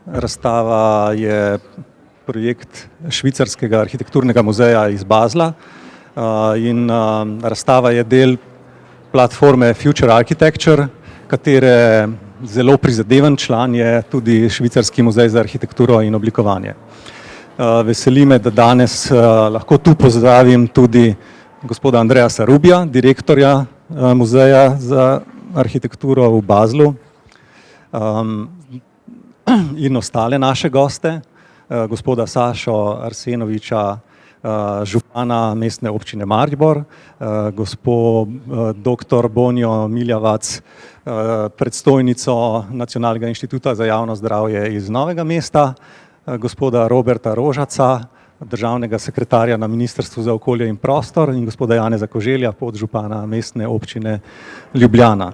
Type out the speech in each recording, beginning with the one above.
Razstava je projekt švicarskega arhitekturnega muzeja iz Basla in razstava je del platforme Future Architecture, katere zelo prizadeven član je tudi Švicarski muzej za arhitekturo in oblikovanje. Veseli me, da danes lahko tu pozdravim tudi gospoda Andreasa Rubija, direktorja muzeja za arhitekturo v Baslu, in ostale naše goste, gospoda Sašo Arsenoviča, župana mestne občine Maribor, gospod dr. Bonjo Miljavac, predstojnico Nacionalnega inštituta za javno zdravje iz Novega mesta, gospoda Roberta Rožaca, državnega sekretarja na Ministrstvu za okolje in prostor in gospoda Janeza Koželja, podžupana mestne občine Ljubljana.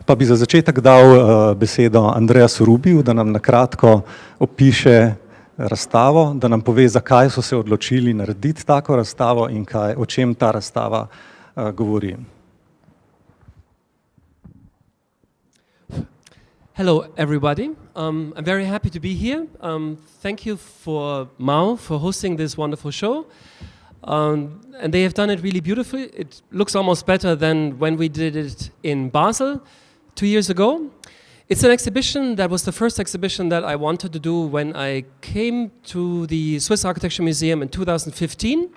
Pa bi za začetek dal besedo Andreasu Rubiju, da nam na kratko opiše razstavo, da nam pove, zakaj so se odločili narediti tako razstavo in o čem ta razstava govori. Hello everybody, I'm very happy to be here. Thank you for Mao for hosting this wonderful show. And they have done it really beautifully. It looks almost better than when we did it in Basel 2 years ago. It's an exhibition that was the first exhibition that I wanted to do when I came to the Swiss Architecture Museum in 2015.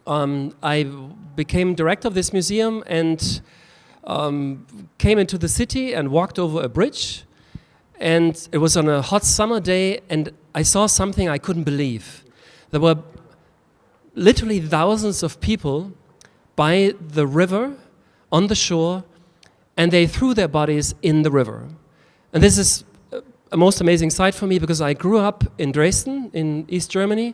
I became director of this museum and came into the city and walked over a bridge, and it was on a hot summer day, and I saw something I couldn't believe. There were literally thousands of people by the river, on the shore, and they threw their bodies in the river. And this is a most amazing sight for me because I grew up in Dresden, in East Germany,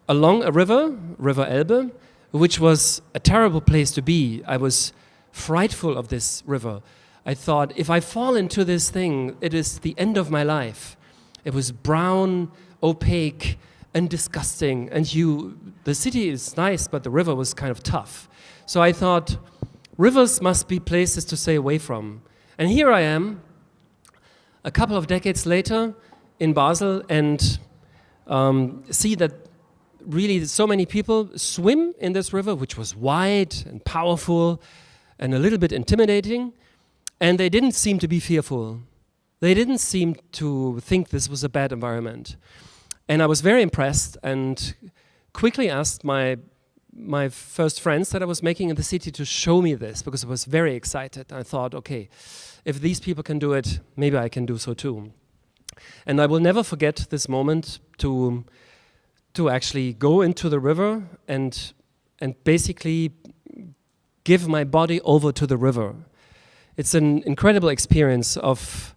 along a river, River Elbe, which was a terrible place to be. I was frightful of this river. I thought, if I fall into this thing, it is the end of my life. It was brown, opaque, and disgusting. And the city is nice, but the river was kind of tough. So I thought, rivers must be places to stay away from. And here I am, a couple of decades later, in Basel, and see that really so many people swim in this river, which was wide and powerful, and a little bit intimidating, and they didn't seem to be fearful. They didn't seem to think this was a bad environment. And I was very impressed and quickly asked my first friends that I was making in the city to show me this, because I was very excited. I thought, okay, if these people can do it, maybe I can do so too. And I will never forget this moment to actually go into the river and basically give my body over to the river. It's an incredible experience of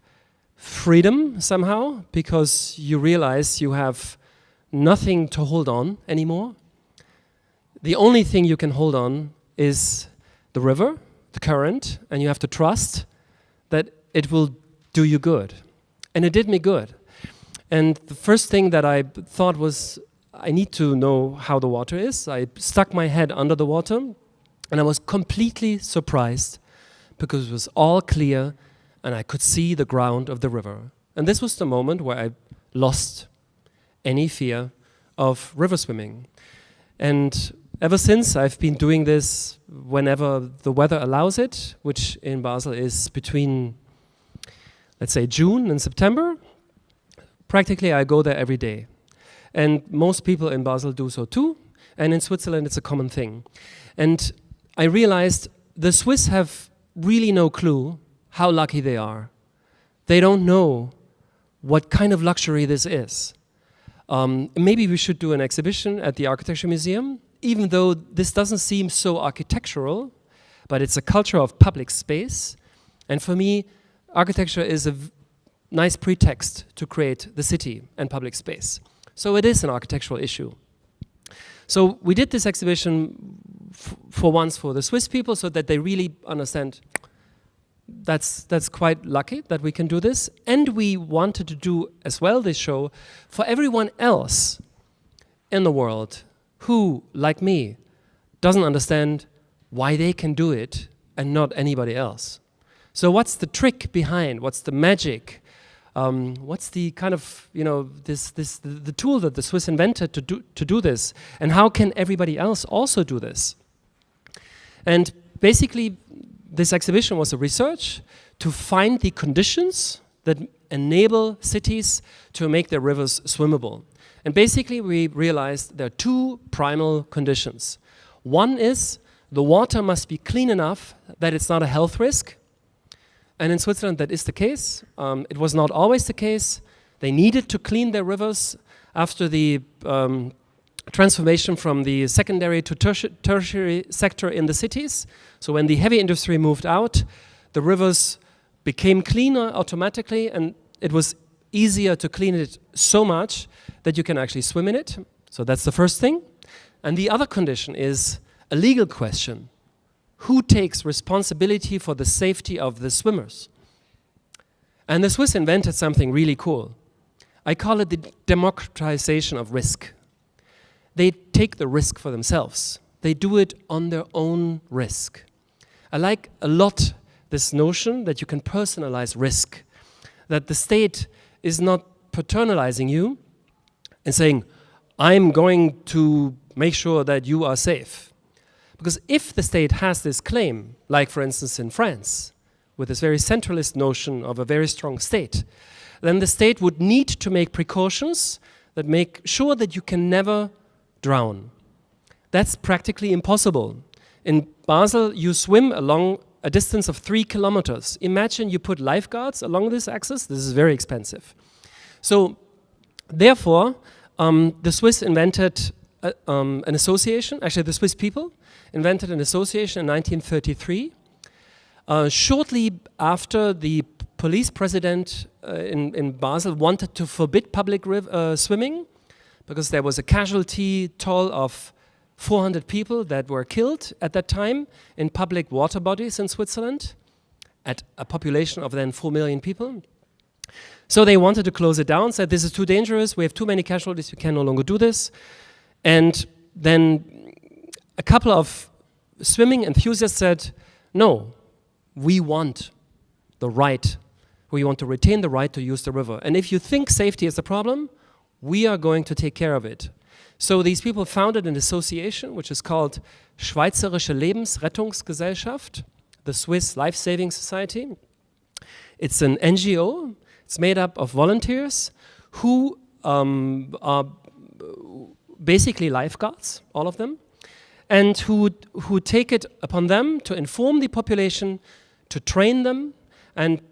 freedom somehow, because you realize you have nothing to hold on anymore. The only thing you can hold on is the river, the current, and you have to trust that it will do you good. And it did me good. And the first thing that I thought was, I need to know how the water is. I stuck my head under the water, and I was completely surprised because it was all clear and I could see the ground of the river. And this was the moment where I lost any fear of river swimming. And ever since, I've been doing this whenever the weather allows it, which in Basel is between, let's say, June and September. Practically, I go there every day. And most people in Basel do so too. And in Switzerland, it's a common thing. And I realized the Swiss have really no clue how lucky they are. They don't know what kind of luxury this is. Maybe we should do an exhibition at the Architecture Museum, even though this doesn't seem so architectural, but it's a culture of public space. And for me, architecture is a nice pretext to create the city and public space. So it is an architectural issue. So we did this exhibition for once for the Swiss people, so that they really understand that's quite lucky that we can do this. And we wanted to do as well this show for everyone else in the world who, like me, doesn't understand why they can do it and not anybody else. So what's the trick behind? What's the magic? What's the kind of, the tool that the Swiss invented to do this? And how can everybody else also do this? And basically, this exhibition was a research to find the conditions that enable cities to make their rivers swimmable. And basically, we realized there are two primal conditions. One is the water must be clean enough that it's not a health risk. And in Switzerland, that is the case. It was not always the case. They needed to clean their rivers after the transformation from the secondary to tertiary sector in the cities. So when the heavy industry moved out, the rivers became cleaner automatically, and it was easier to clean it so much that you can actually swim in it. So that's the first thing. And the other condition is a legal question. Who takes responsibility for the safety of the swimmers? And the Swiss invented something really cool. I call it the democratization of risk. They take the risk for themselves. They do it on their own risk. I like a lot this notion that you can personalize risk, that the state is not paternalizing you and saying, I'm going to make sure that you are safe. Because if the state has this claim, like for instance in France, with this very centralist notion of a very strong state, then the state would need to make precautions that make sure that you can never drown. That's practically impossible. In Basel, you swim along a distance of 3 kilometers. Imagine you put lifeguards along this axis. This is very expensive. So, therefore, the Swiss invented an association, actually the Swiss people invented an association in 1933. Shortly after the police president in Basel wanted to forbid public swimming because there was a casualty toll of 400 people that were killed at that time in public water bodies in Switzerland at a population of then 4 million people. So they wanted to close it down, said this is too dangerous, we have too many casualties, we can no longer do this. And then a couple of swimming enthusiasts said, no, we want the right, we want to retain the right to use the river. And if you think safety is the problem, we are going to take care of it. So these people founded an association which is called Schweizerische Lebensrettungsgesellschaft, the Swiss Life Saving Society. It's an NGO. It's made up of volunteers who are basically lifeguards, all of them, and who take it upon them to inform the population, to train them, and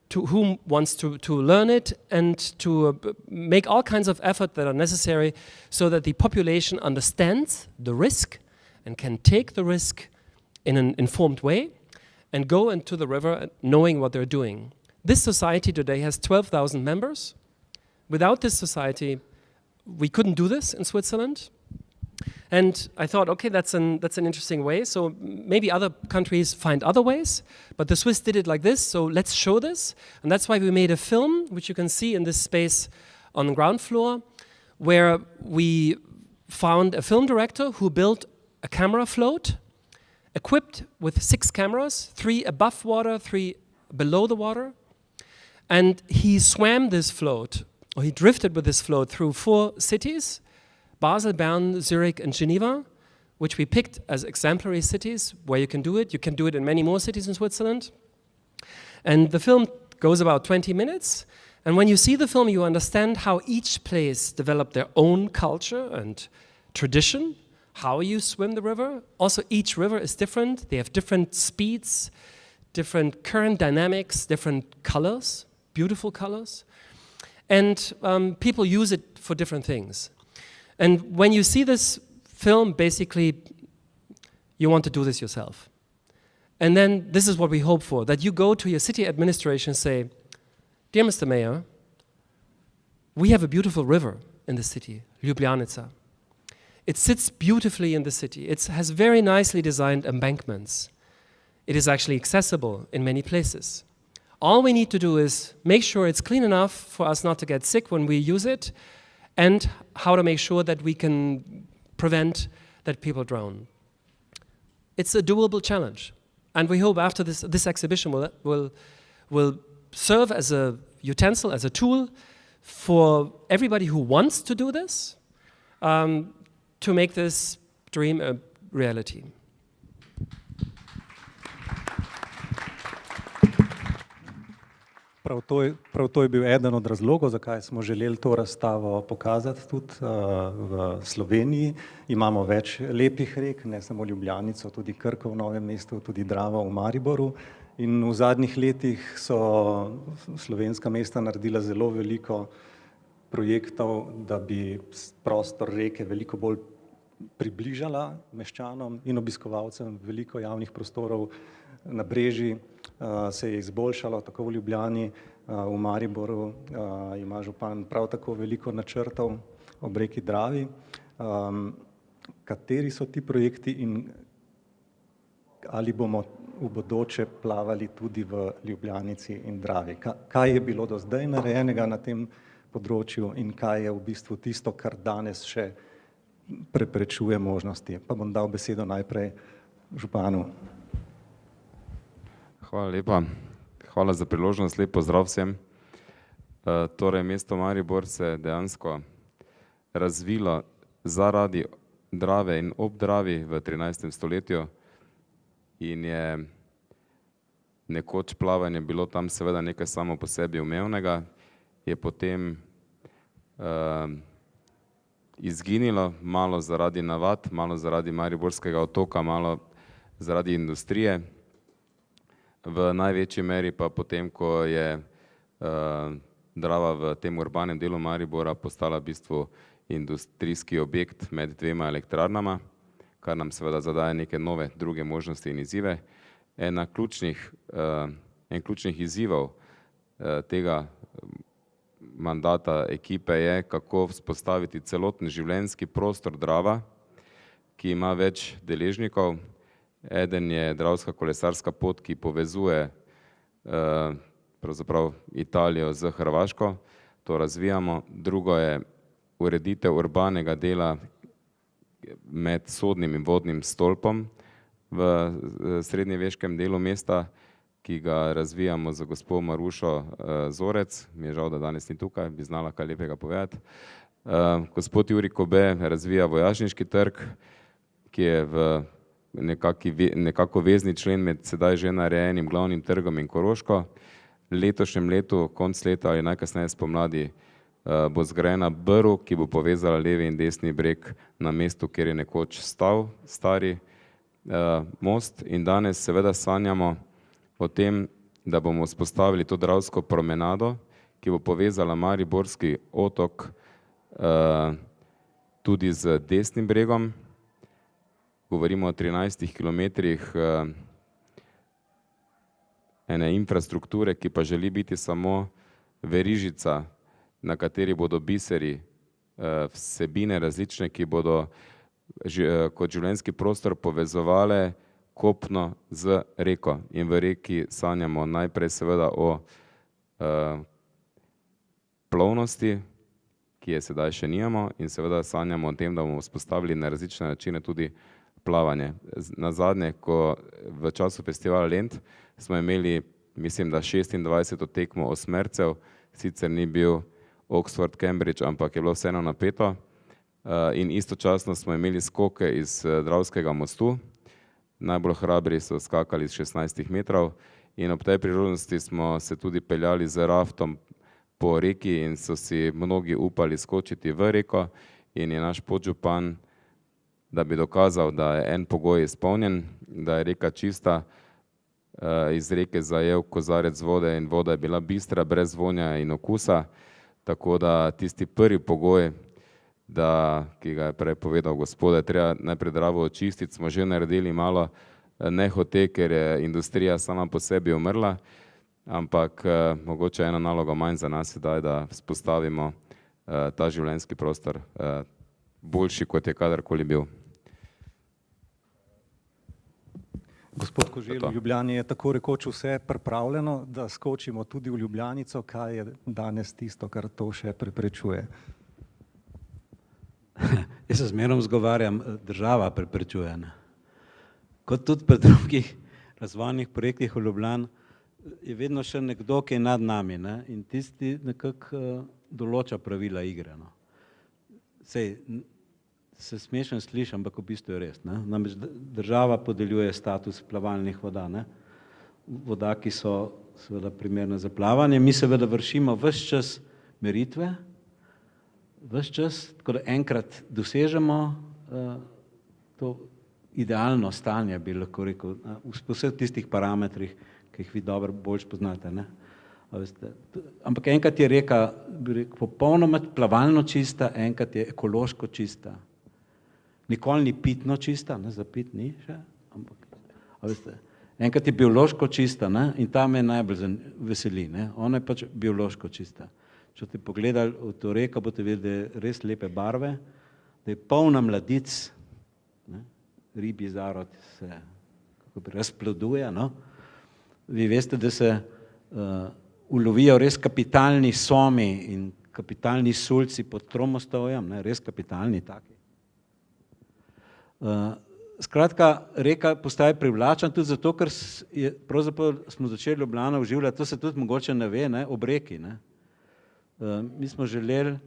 to whom wants to learn it, and to make all kinds of effort that are necessary so that the population understands the risk and can take the risk in an informed way and go into the river knowing what they're doing. This society today has 12,000 members. Without this society, we couldn't do this in Switzerland. And I thought, okay, that's an interesting way. So maybe other countries find other ways, but the Swiss did it like this, so let's show this. And that's why we made a film, which you can see in this space on the ground floor, where we found a film director who built a camera float, equipped with 6 cameras, 3 above water, 3 below the water. And he swam this float, or he drifted with this float through 4 cities, Basel, Bern, Zurich, and Geneva, which we picked as exemplary cities where you can do it. You can do it in many more cities in Switzerland. And the film goes about 20 minutes. And when you see the film, you understand how each place developed their own culture and tradition, how you swim the river. Also, each river is different. They have different speeds, different current dynamics, different colors, beautiful colors. And people use it for different things. And when you see this film, basically, you want to do this yourself. And then this is what we hope for, that you go to your city administration and say, dear Mr. Mayor, we have a beautiful river in the city, Ljubljanica. It sits beautifully in the city. It has very nicely designed embankments. It is actually accessible in many places. All we need to do is make sure it's clean enough for us not to get sick when we use it, and how to make sure that we can prevent that people drown. It's a doable challenge. And we hope after this exhibition will serve as a utensil, as a tool for everybody who wants to do this, to make this dream a reality. Prav to je bil eden od razlogov, zakaj smo želeli to razstavo pokazati tudi v Sloveniji. Imamo več lepih rek, ne samo Ljubljanico, tudi Krko v Novem mestu, tudi Dravo v Mariboru. In v zadnjih letih so slovenska mesta naredila zelo veliko projektov, da bi prostor reke veliko bolj približala meščanom in obiskovalcem. Veliko javnih prostorov na Breži se je izboljšalo, tako v Ljubljani, v Mariboru ima župan prav tako veliko načrtov ob reki Dravi. Kateri so ti projekti in ali bomo v bodoče plavali tudi v Ljubljanici in Dravi? Kaj je bilo do zdaj narejenega na tem področju in kaj je v bistvu tisto, kar danes še preprečuje možnosti? Pa bom dal besedo najprej županu. Hvala lepa. Hvala za priložnost, lep pozdrav vsem. Torej, mesto Maribor se je dejansko razvilo zaradi Drave in ob Dravi v 13. stoletju in je nekoč plavanje bilo tam seveda nekaj samo po sebi umevnega, je potem izginilo, malo zaradi navad, malo zaradi Mariborskega otoka, malo zaradi industrije. V največji meri pa potem, ko je Drava v tem urbanem delu Maribora postala v bistvu industrijski objekt med dvema elektrarnama, kar nam seveda zadaje neke nove druge možnosti in izzive. En ključnih izzivov tega mandata ekipe je, kako vzpostaviti celoten življenjski prostor Drava, ki ima več deležnikov. Eden je dravska kolesarska pot, ki povezuje pravzaprav Italijo z Hrvaško, to razvijamo. Drugo je ureditev urbanega dela med sodnim in vodnim stolpom v srednjeveškem delu mesta, ki ga razvijamo z gospo Marušo Zorec. Mi je žal, da danes ni tukaj, bi znala kaj lepega povedati. Gospod Juri Kobe razvija vojašniški trg, ki je v nekako vezni člen med sedaj že narejenim glavnim trgom in Koroško. Letošnjem letu, konc leta ali najkasneje spomladi, bo zgrajena brv, ki bo povezala levi in desni breg na mestu, kjer je nekoč stal stari most. In danes seveda sanjamo o tem, da bomo vzpostavili to dravsko promenado, ki bo povezala Mariborski otok tudi z desnim bregom. Govorimo o 13 kilometrih ene infrastrukture, ki pa želi biti samo verižica, na kateri bodo biseri vsebine različne, ki bodo kot življenjski prostor povezovale kopno z reko. In v reki sanjamo najprej seveda o plovnosti, ki je sedaj še nimamo, in seveda sanjamo o tem, da bomo vzpostavili na različne načine tudi plavanje. Nazadnje, ko v času festivala Lent smo imeli, mislim, da 26 tekmo osmercev, sicer ni bil Oxford, Cambridge, ampak je bilo vseeno napeto. In istočasno smo imeli skoke iz Dravskega mostu. Najbolj hrabri so skakali z 16 metrov in ob tej priložnosti smo se tudi peljali z raftom po reki in so si mnogi upali skočiti v reko in je naš podžupan, da bi dokazal, da je en pogoj izpolnjen, da je reka čista, iz reke zajel kozarec vode in voda je bila bistra, brez vonja in okusa. Tako da tisti prvi pogoj, ki ga je prej povedal gospod, je treba najprej Dravo očistiti, smo že naredili malo nehote, ker je industrija sama po sebi umrla, ampak mogoče ena naloga manj za nas sedaj, da vzpostavimo ta življenjski prostor boljši, kot je kadarkoli bil. Gospod Koželj, v Ljubljani je tako rekoč vse pripravljeno, da skočimo tudi v Ljubljanico. Kaj je danes tisto, kar to še preprečuje? Jaz se zmerom zgovarjam, država preprečuje. Kot tudi pri drugih razvojnih projektih v Ljubljani, je vedno še nekdo, ki je nad nami, ne? In tisti nekako določa pravila igre. No? Sej, se smešno sliši, ampak v bistvu je res. Ne? Namreč država podeljuje status plavalnih voda, ne? Voda, ki so seveda primerne za plavanje. Mi seveda vršimo ves čas meritve, ves čas, tako da enkrat dosežemo to idealno stanje, bi lahko rekel, v vseh tistih parametrih, ki jih vi dobro bolj poznate. Ne? Ampak enkrat je reka, bi rekel, popolnoma plavalno čista, enkrat je ekološko čista. Nikoli ni pitno čista, ne, za pit ni še, ampak enkrat je biološko čista, ne, in ta me najbolj veseli, ne, ona je pač biološko čista. Če boste pogledali v to reko, boste videli, da je res lepe barve, da je polna mladic, ne, ribji zarod se razploduje, no. Vi veste, da se ulovijo res kapitalni somi in kapitalni sulci pod Tromostovjem, ne, res kapitalni taki. Skratka, reka postaje privlačna tudi zato, ker pravzaprav smo začeli Ljubljano oživljati, to se tudi mogoče ne ve, ne, ob reki. Ne. Mi smo želeli,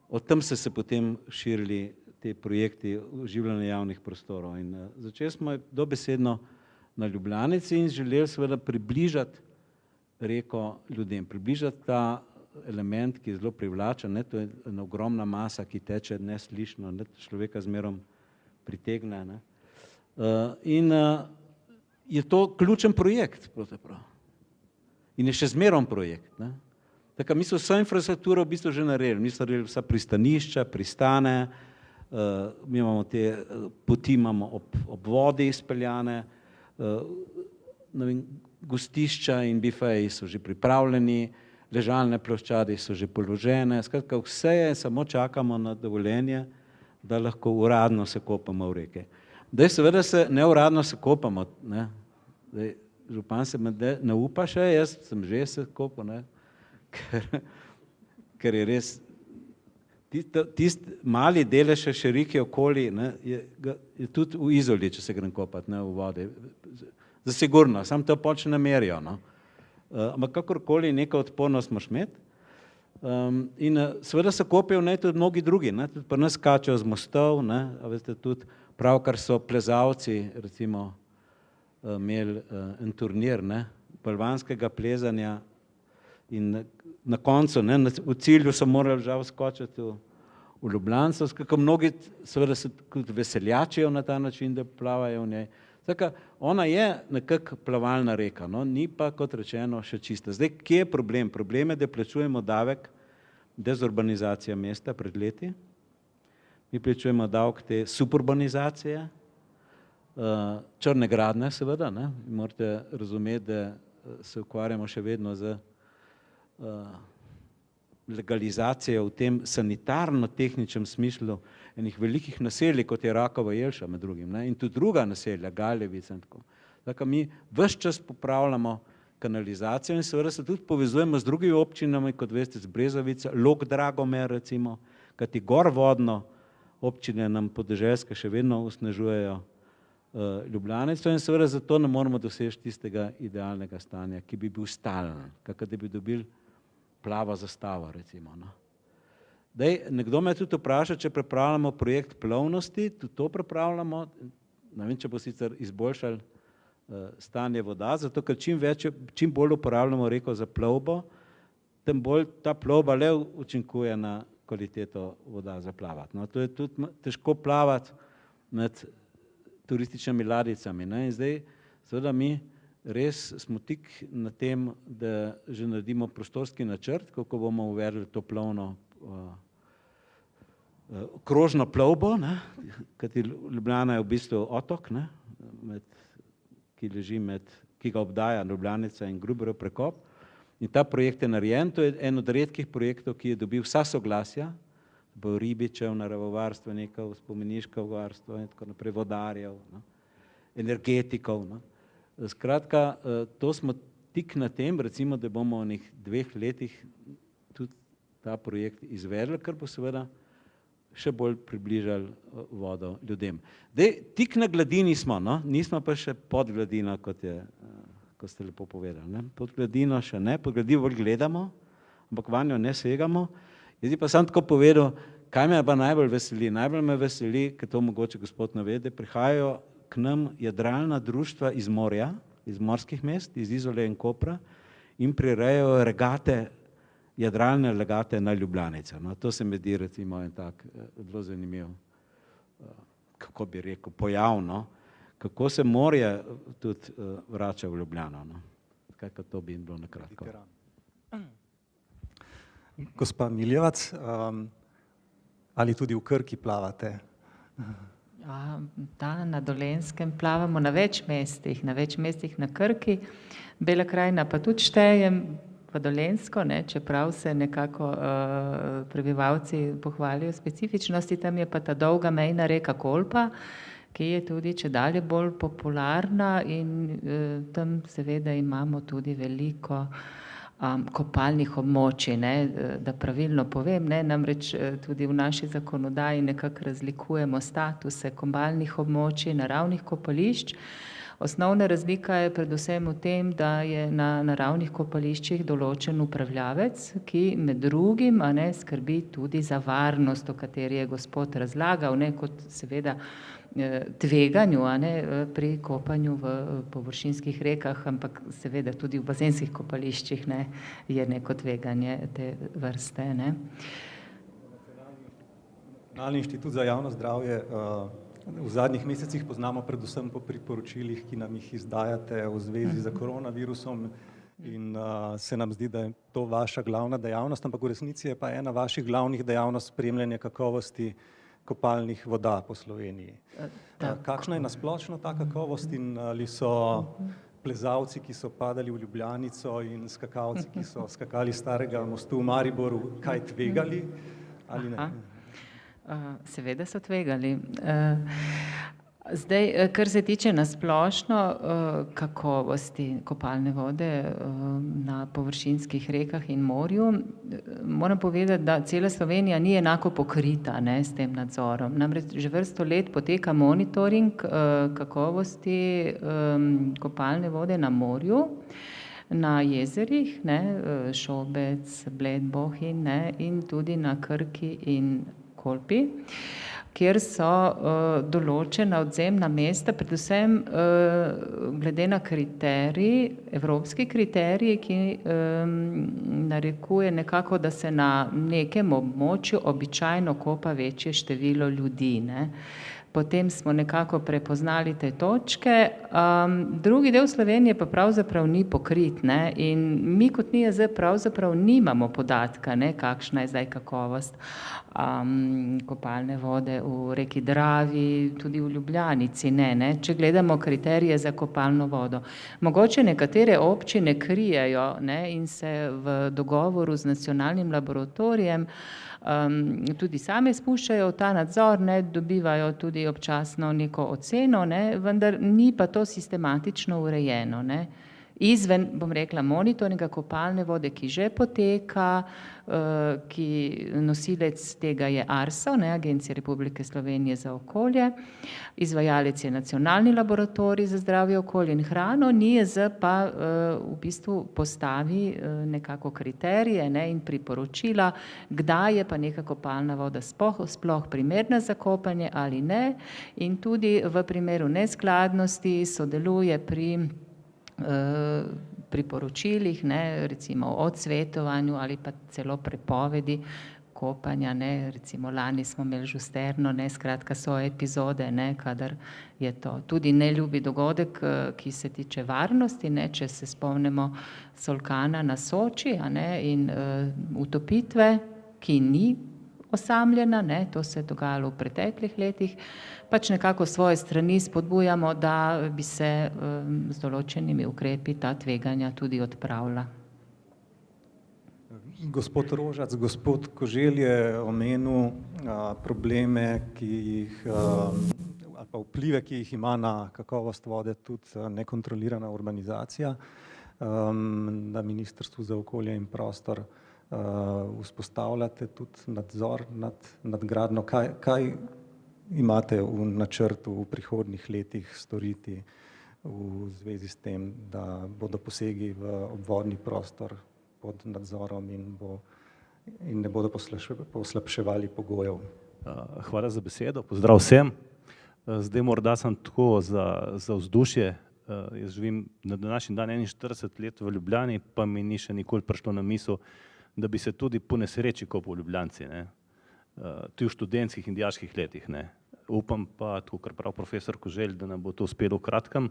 od tam se potem širili te projekti oživljanja javnih prostorov. In začeli smo dobesedno na Ljubljanici in želeli seveda približati reko ljudem, približati ta element, ki je zelo privlačen, ne, to je ena ogromna masa, ki teče neslišno, ne, človeka zmerom pritegne. Ne. In je to ključen projekt, pravzaprav. In je še zmerom projekt. Ne. Tako, mi smo vso infrastrukturo v bistvu že naredili. Mi smo naredili vsa pristanišča, pristane, mi imamo te poti imamo ob vodi izpeljane, gostišča in bifeji so že pripravljeni, ležalne ploščadi so že položene, skratka vse je, samo čakamo na dovoljenje, da lahko uradno se kopamo v reke. Zdaj seveda se neuradno se kopamo, ne. Zdaj, župan se me ne upa še, jaz sem že se kopal, ne, ker je res, tisti mali delež še reke okoli, ne, je tudi v Izoli, če se grem kopati, ne, v vodi. Zasigurno, samo to počne merijo. No. Ampak kakorkoli neka odpornost moraš imeti. In seveda se kopijo tudi mnogi drugi, ne, tudi pri nas skačejo z mostov, ne, a veste, tudi pravkar so plezalci recimo imeli en turnir, ne, balvanskega plezanja in na koncu, ne, v cilju so morali žal skočiti v Ljubljanico, skako mnogi seveda se tudi veseljačijo na ta način, da plavajo v njej. Tako, ona je nekako plavalna reka, no, ni pa, kot rečeno, še čista. Zdaj, kje je problem? Problem je, da plačujemo davek dezurbanizacije mesta pred leti. Mi plačujemo davek te suburbanizacije, črne gradnje seveda, ne. Morate razumeti, da se ukvarjamo še vedno z legalizacijo v tem sanitarno-tehničnem smislu enih velikih naselij, kot je Rakova Jelša med drugim, ne, in tudi druga naselja, Galjevica in tako. Tako mi ves čas popravljamo kanalizacijo in seveda se tudi povezujemo z drugimi občinami, kot veste, z Brezovica, Lok Dragomer recimo, kajti gor vodno občine nam podeželske še vedno osnežujejo Ljubljanico in seveda zato ne moremo doseči tistega idealnega stanja, ki bi bil stalen, kakor da bi dobili plavo zastavo recimo. No. Dej, nekdo me tudi vpraša, če pripravljamo projekt plovnosti, tudi to pripravljamo, ne vem, če bo sicer izboljšali stanje voda, zato ker čim bolj uporabljamo reko za plovbo, tem bolj ta plovba le učinkuje na kvaliteto voda za plavati. No, to je tudi težko plavati med turističnimi ladjicami, ne, in zdaj seveda mi res smo tik na tem, da že naredimo prostorski načrt, kako bomo uvedli to plovno krožno plovbo, ne, kajti Ljubljana je v bistvu otok, ne, ki ga obdaja Ljubljanica in Gruberov prekop. In ta projekt je narejen, to je en od redkih projektov, ki je dobil vsa soglasja, bo ribičev, naravovarstvenikov, spomeniškov varstva in tako naprej, vodarjev, no, energetikov. No. Skratka, to smo tik na tem, recimo, da bomo v 2 letih tudi ta projekt izvedli, kar bo seveda še bolj približali vodo ljudem. Dej, tik na gladini smo, no? Nismo pa še pod gladino, kot je ko ste lepo povedali. Ne? Pod gladino še ne, pod gladino bolj gledamo, ampak vanjo ne segamo. Jaz bi pa sam tako povedal, kaj me pa najbolj veseli. Najbolj me veseli, ker to mogoče gospod navede, prihajajo k nam jadralna društva iz morja, iz morskih mest, iz Izole in Kopra in prirejajo regate, jadralne regate na Ljubljanice. No, to se mi zdi recimo en tak zelo zanimiv, kako bi rekel, pojav, no? Kako se morje tudi vrača v Ljubljano. No? Kaj to bi bilo nakratko. Gospa Miljevac, ali tudi v Krki plavate? Da, na Dolenjskem plavamo na več mestih na Krki. Bela krajina pa tudi štejem v Dolenjsko, ne, čeprav se nekako prebivalci pohvalijo specifičnosti, tam je pa ta dolga mejna reka Kolpa, ki je tudi čedalje bolj popularna in tam seveda imamo tudi veliko kopalnih območij, ne, da pravilno povem, ne, namreč tudi v naši zakonodaji nekako razlikujemo statuse kopalnih območij, naravnih kopališč. Osnovna razlika je predvsem v tem, da je na naravnih kopališčih določen upravljavec, ki med drugim skrbi tudi za varnost, o kateri je gospod razlagal, ne, kot seveda tveganju pri kopanju v površinskih rekah, ampak seveda tudi v bazenskih kopališčih je neko tveganje te vrste. Ne. Nacionalni inštitut za javno zdravje v zadnjih mesecih poznamo predvsem po priporočilih, ki nam jih izdajate v zvezi z koronavirusom in se nam zdi, da je to vaša glavna dejavnost, ampak v resnici je pa ena vaših glavnih dejavnost spremljanje kakovosti kopalnih voda po Sloveniji. Kakšna je nasplošno ta kakovost in ali so plezalci, ki so padali v Ljubljanico in skakalci, ki so skakali starega mostu v Mariboru, kaj tvegali ali ne? Seveda so tvegali. Zdaj, kar se tiče nasplošno kakovosti kopalne vode na površinskih rekah in morju, moram povedati, da cela Slovenija ni enako pokrita s tem nadzorom. Namreč že vrsto let poteka monitoring kakovosti kopalne vode na morju, na jezerih, Šobec, Bled, Bohinj in tudi na Krki in Kolpi, kjer so določena odzemna mesta, predvsem glede na kriterij, evropski kriterij, ki narekuje nekako, da se na nekem območju običajno kopa večje število ljudi. Potem smo nekako prepoznali te točke. Drugi del Slovenije pa pravzaprav ni pokrit, in mi kot NIJZ pravzaprav nimamo podatka, kakšna je zdaj kakovost kopalne vode v reki Dravi, tudi v Ljubljanici, če gledamo kriterije za kopalno vodo. Mogoče nekatere občine krijejo in se v dogovoru z nacionalnim laboratorijem tudi same spuščajo v ta nadzor, dobivajo tudi občasno neko oceno, vendar ni pa to sistematično urejeno. Izven, bom rekla, monitoringa kopalne vode, ki že poteka, ki nosilec tega je ARSO, Agencija Republike Slovenije za okolje, izvajalec je Nacionalni laboratorij za zdravje, okolje in hrano, NIJZ pa v bistvu postavi nekako kriterije in priporočila, kdaj je pa neka kopalna voda sploh primerna za kopanje ali ne, in tudi v primeru neskladnosti sodeluje pri priporočilih, recimo o odsvetovanju ali pa celo prepovedi kopanja, recimo lani smo imeli žusterno, skratka so epizode, kadar je to tudi neljubi dogodek, ki se tiče varnosti, če se spomnimo Solkana na Soči in utopitve, ki ni osamljena, to se je dogajalo v preteklih letih, pač nekako svoje strani spodbujamo, da bi se z določenimi ukrepi ta tveganja tudi odpravila. Gospod Rožac, gospod Koželj je omenil probleme, ali pa vplive, ki jih ima na kakovost vode tudi nekontrolirana urbanizacija. Na Ministrstvu za okolje in prostor vzpostavljate tudi nadzor nad gradnjo. Kaj imate v načrtu v prihodnjih letih storiti v zvezi s tem, da bodo posegi v obvodni prostor pod nadzorom in ne bodo poslabševali pogojev. Hvala za besedo, pozdrav vsem. Zdaj morda sem tako za vzdušje. Jaz živim na današnji dan 41 let v Ljubljani, pa mi ni še nikoli prišlo na misel, da bi se tudi po nesreči kopal v Ljubljanci, ne. Tudi v študentskih in dijaških letih, ne. Upam pa, tako kar prav profesor Koželj, da nam bo to uspelo v kratkem.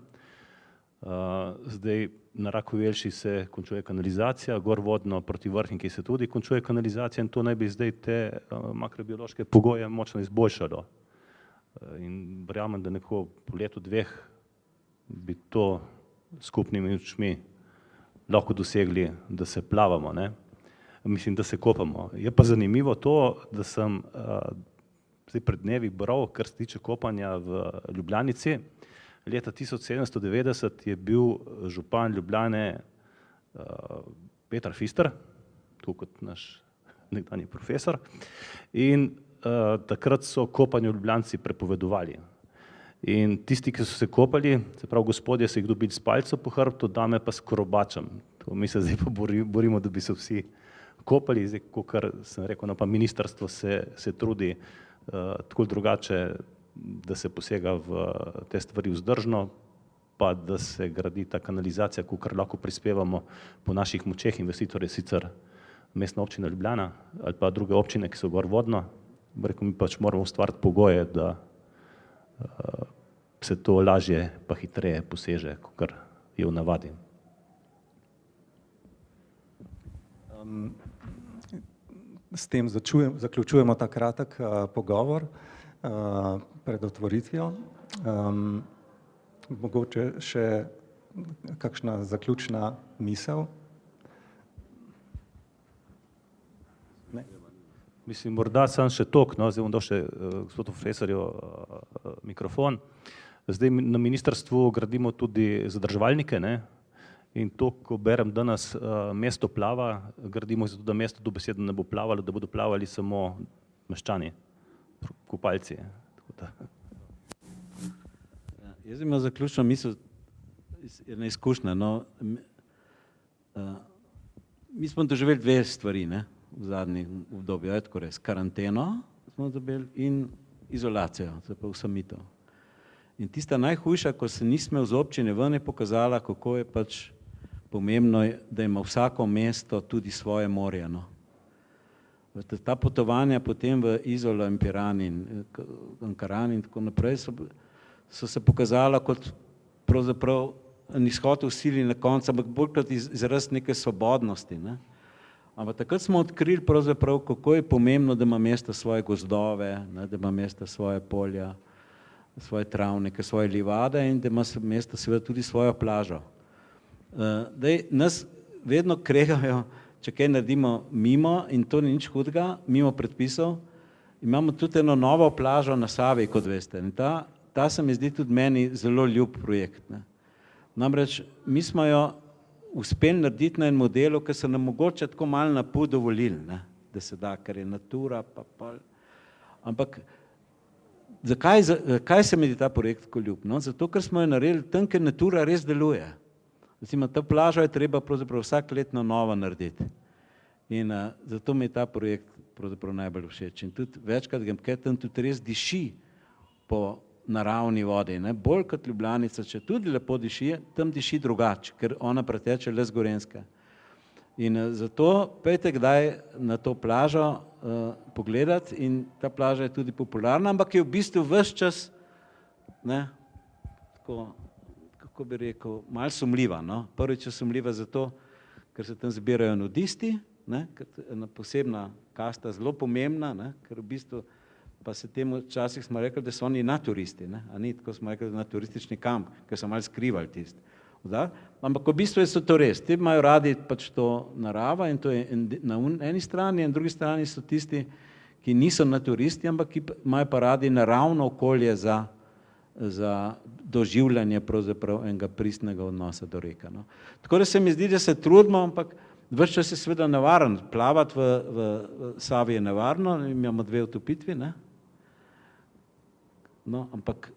Zdaj na Rakovi Jelši se končuje kanalizacija, gorvodno proti Vrhniki se tudi končuje kanalizacija in to naj bi zdaj te makrobiološke pogoje močno izboljšalo. In verjamem, da nekako po letu dveh bi to skupnimi močmi lahko dosegli, da se plavamo, ne. Mislim, da se kopamo. Je pa zanimivo to, da sem zdaj pred dnevi bral, kar se tiče kopanja v Ljubljanici. Leta 1790 je bil župan Ljubljane Petar Fister, tako kot naš nekdanji profesor, in takrat so kopanje v Ljubljanci prepovedovali. In tisti, ki so se kopali, se pravi gospodje, so jih dobili s palco po hrbtu, dame pa s korobačem. To mi se zdaj pa borimo, da bi se vsi kopali, zdaj, kakor sem rekel, no pa ministrstvo se trudi tako drugače, da se posega v te stvari vzdržno, pa da se gradi ta kanalizacija, kakor lahko prispevamo po naših močeh. Investitor je sicer Mestna občina Ljubljana ali pa druge občine, ki so gorvodno. Rekel, mi pač moramo ustvariti pogoje, da se to lažje pa hitreje poseže, kakor je v navadi. S tem zaključujemo ta kratek pogovor pred otvoritvijo. Mogoče še kakšna zaključna misel? Ne? Mislim, morda sem še toliko, no, zdaj bom dal še gospodu profesorju mikrofon. Zdaj na ministrstvu gradimo tudi zadrževalnike, ne, in to, ko berem danes Mesto plava, gradimo zato, da mesto dobesedno ne bo plavalo, da bodo plavali samo meščani, kopalci. Jaz imam zaključno misel, ena izkušnja, no, mi smo doživeli dve stvari, ne, v zadnjem obdobju, je tako res, karanteno smo dobili in izolacijo, se pa usamitev. In tista najhujša, ko se nismo iz občine ven, je pokazala, kako je pač pomembno, da ima vsako mesto tudi svoje morje, no. Ta potovanja potem v Izolo in Piran in Ankaran in tako naprej so se pokazala kot pravzaprav izhod v sili na koncu, ampak bolj kot izraz neke svobodnosti, ne. Ampak takrat smo odkrili pravzaprav, kako je pomembno, da ima mesto svoje gozdove, ne, da ima mesto svoje polja, svoje travnike, svoje livade in da ima mesto seveda tudi svojo plažo. Nas vedno kregajo, če kaj naredimo mimo, in to ni nič hudega, mimo predpisov. Imamo tudi eno novo plažo na Savi, kot veste. In ta se mi zdi tudi meni zelo ljub projekt, ne. Namreč mi smo jo uspeli narediti na en modelu, ki so nam mogoče tako malo na pol dovolili, ne, da se da, ker je natura, pa pol. Ampak zakaj se mi zdi ta projekt tako ljub? No, zato, ker smo jo naredili tam, ker natura res deluje. Recimo, ta plaža je treba pravzaprav vsak let na novo narediti. In zato mi je ta projekt pravzaprav najbolj všeč. In tudi večkrat grem, ker tam tudi res diši po naravni vodi, ne, bolj kot Ljubljanica, če tudi lepo diši, tam diši drugače, ker ona preteče le z Gorenjske. In zato pejte kdaj na to plažo pogledati in ta plaža je tudi popularna, ampak je v bistvu ves čas, ne, tako, kako bi rekel, malo sumljiva, no. Prvič je sumljiva zato, ker se tam zbirajo nudisti, ne, ena posebna kasta, zelo pomembna, ne, ker v bistvu pa se temu včasih smo rekli, da so oni naturisti, ne, a ni tako smo rekli, da na turistični kamp, ker so malo skrivali tisti. Ampak v bistvu so to res, ti imajo radi pač to narava in to je na eni strani, in drugi strani so tisti, ki niso naturisti, ampak ki imajo pa radi naravno okolje za doživljanje pravzaprav enega pristnega odnosa do reka, no. Tako da se mi zdi, da se trudimo, ampak ves čas je seveda nevaren, plavati v Savi je nevarno, imamo 2 utopitvi, ne. No, ampak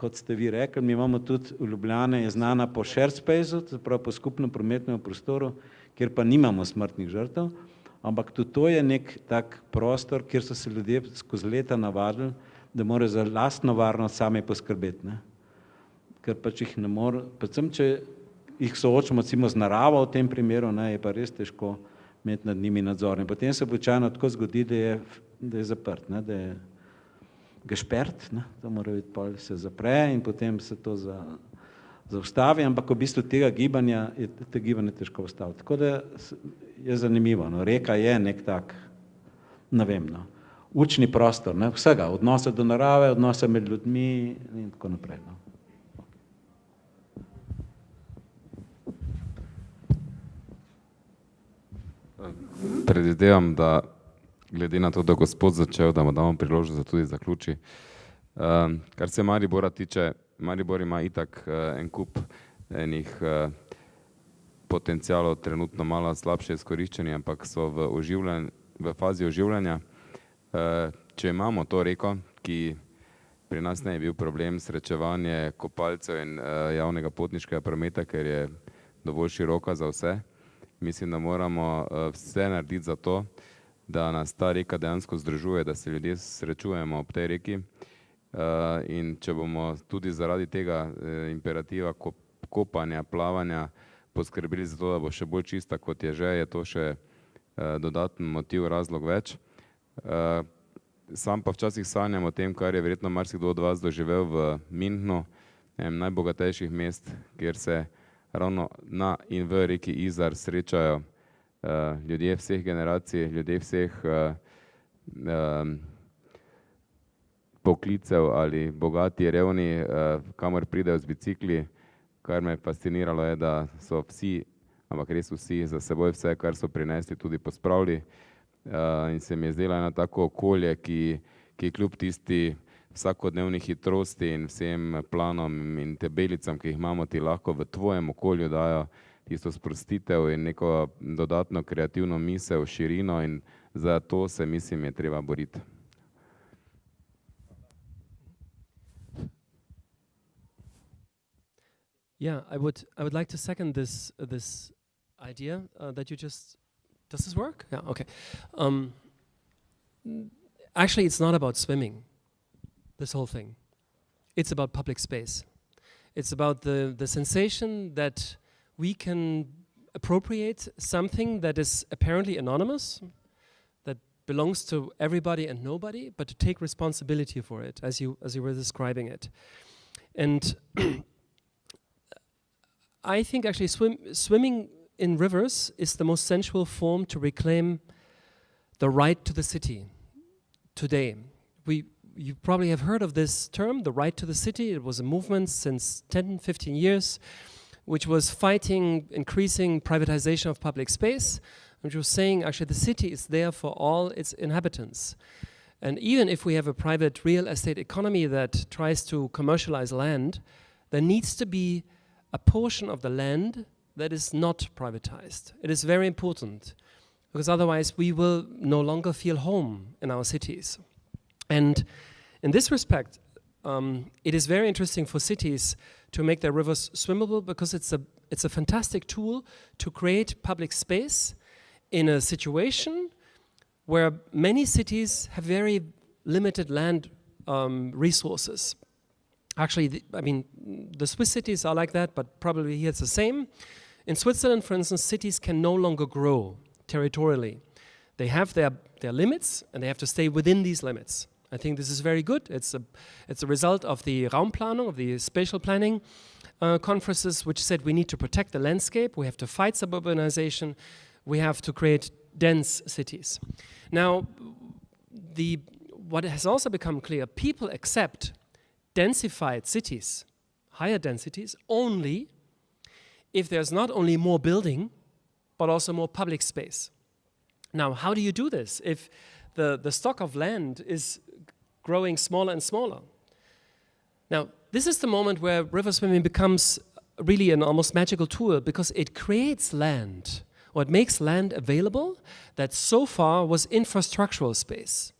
kot ste vi rekli, mi imamo tudi v Ljubljani, je znana po shared spaceu, to se pravi po skupnem prometnem prostoru, kjer pa nimamo smrtnih žrtev, ampak tudi to je nek tak prostor, kjer so se ljudje skozi leta navadili, da morajo za lastno varnost sami poskrbeti, ne. Ker pač jih ne more, predvsem če jih soočimo recimo z naravo v tem primeru, ne, je pa res težko imeti nad njimi nadzor. In potem se običajno tako zgodi, da je zaprt, ne, da je gešpert, ne, to mora biti, pol se zapre in potem se to zaustavi, ampak v bistvu tega gibanja je težko ustaviti. Tako da je zanimivo, no, reka je nek tak, ne vem, no, učni prostor, ne, vsega, odnosa do narave, odnosa med ljudmi in tako naprej, no. Predvidevam, da glede na to, da gospod začel, da mu damo priložnost, da tudi zaključi. Kar se Maribora tiče, Maribor ima itak en kup enih potencialov, trenutno malo slabše izkoriščeni, ampak so v fazi oživljanja. Če imamo to reko, ki pri nas ne je bil problem srečevanje kopalcev in javnega potniškega prometa, ker je dovolj široka za vse, mislim, da moramo vse narediti za to, da nas ta reka dejansko združuje, da se ljudje srečujemo ob tej reki. In če bomo tudi zaradi tega imperativa kopanja, plavanja poskrbeli za to, da bo še bolj čista, kot je že, je to še dodaten motiv, razlog več. Sam pa včasih sanjam o tem, kar je verjetno marsikdo od vas doživel v Münchnu, enem najbogatejših mest, kjer se ravno na in v reki Izar srečajo ljudje vseh generacij, ljudje vseh poklicev ali bogati, revni, kamor pridejo z bicikli. Kar me je fasciniralo je, da so vsi, ampak res vsi, za seboj vse, kar so prinesli, tudi pospravili. In se mi je zdelo eno tako okolje, ki kljub tisti vsakodnevni hitrosti in vsem planom in tabelicam, ki jih imamo, ti lahko v tvojem okolju dajo tisto sprostitev in neko dodatno kreativno misel, širino, in za to se, mislim, je treba boriti. Yeah, I would like to second this idea that you just. Does this work? Yeah. Okay. Actually, it's not about swimming. This whole thing. It's about public space. It's about the sensation that we can appropriate something that is apparently anonymous, that belongs to everybody and nobody, but to take responsibility for it, as you were describing it. And I think actually swimming in rivers is the most sensual form to reclaim the right to the city today. You probably have heard of this term, the right to the city. It was a movement since 10, 15 years, which was fighting increasing privatization of public space, which was saying actually the city is there for all its inhabitants. And even if we have a private real estate economy that tries to commercialize land, there needs to be a portion of the land that is not privatized. It is very important, because otherwise we will no longer feel home in our cities. And in this respect, it is very interesting for cities to make their rivers swimmable, because it's a fantastic tool to create public space in a situation where many cities have very limited land resources. Actually, the Swiss cities are like that, but probably here it's the same. In Switzerland, for instance, cities can no longer grow territorially. They have their limits, and they have to stay within these limits. I think this is very good. It's a result of the Raumplanung, of the spatial planning conferences, which said we need to protect the landscape, we have to fight suburbanization, we have to create dense cities. Now, what has also become clear, people accept densified cities, higher densities, only if there's not only more building, but also more public space. Now, how do you do this if the stock of land is growing smaller and smaller? Now, this is the moment where river swimming becomes really an almost magical tool, because it creates land, or it makes land available that so far was infrastructural space.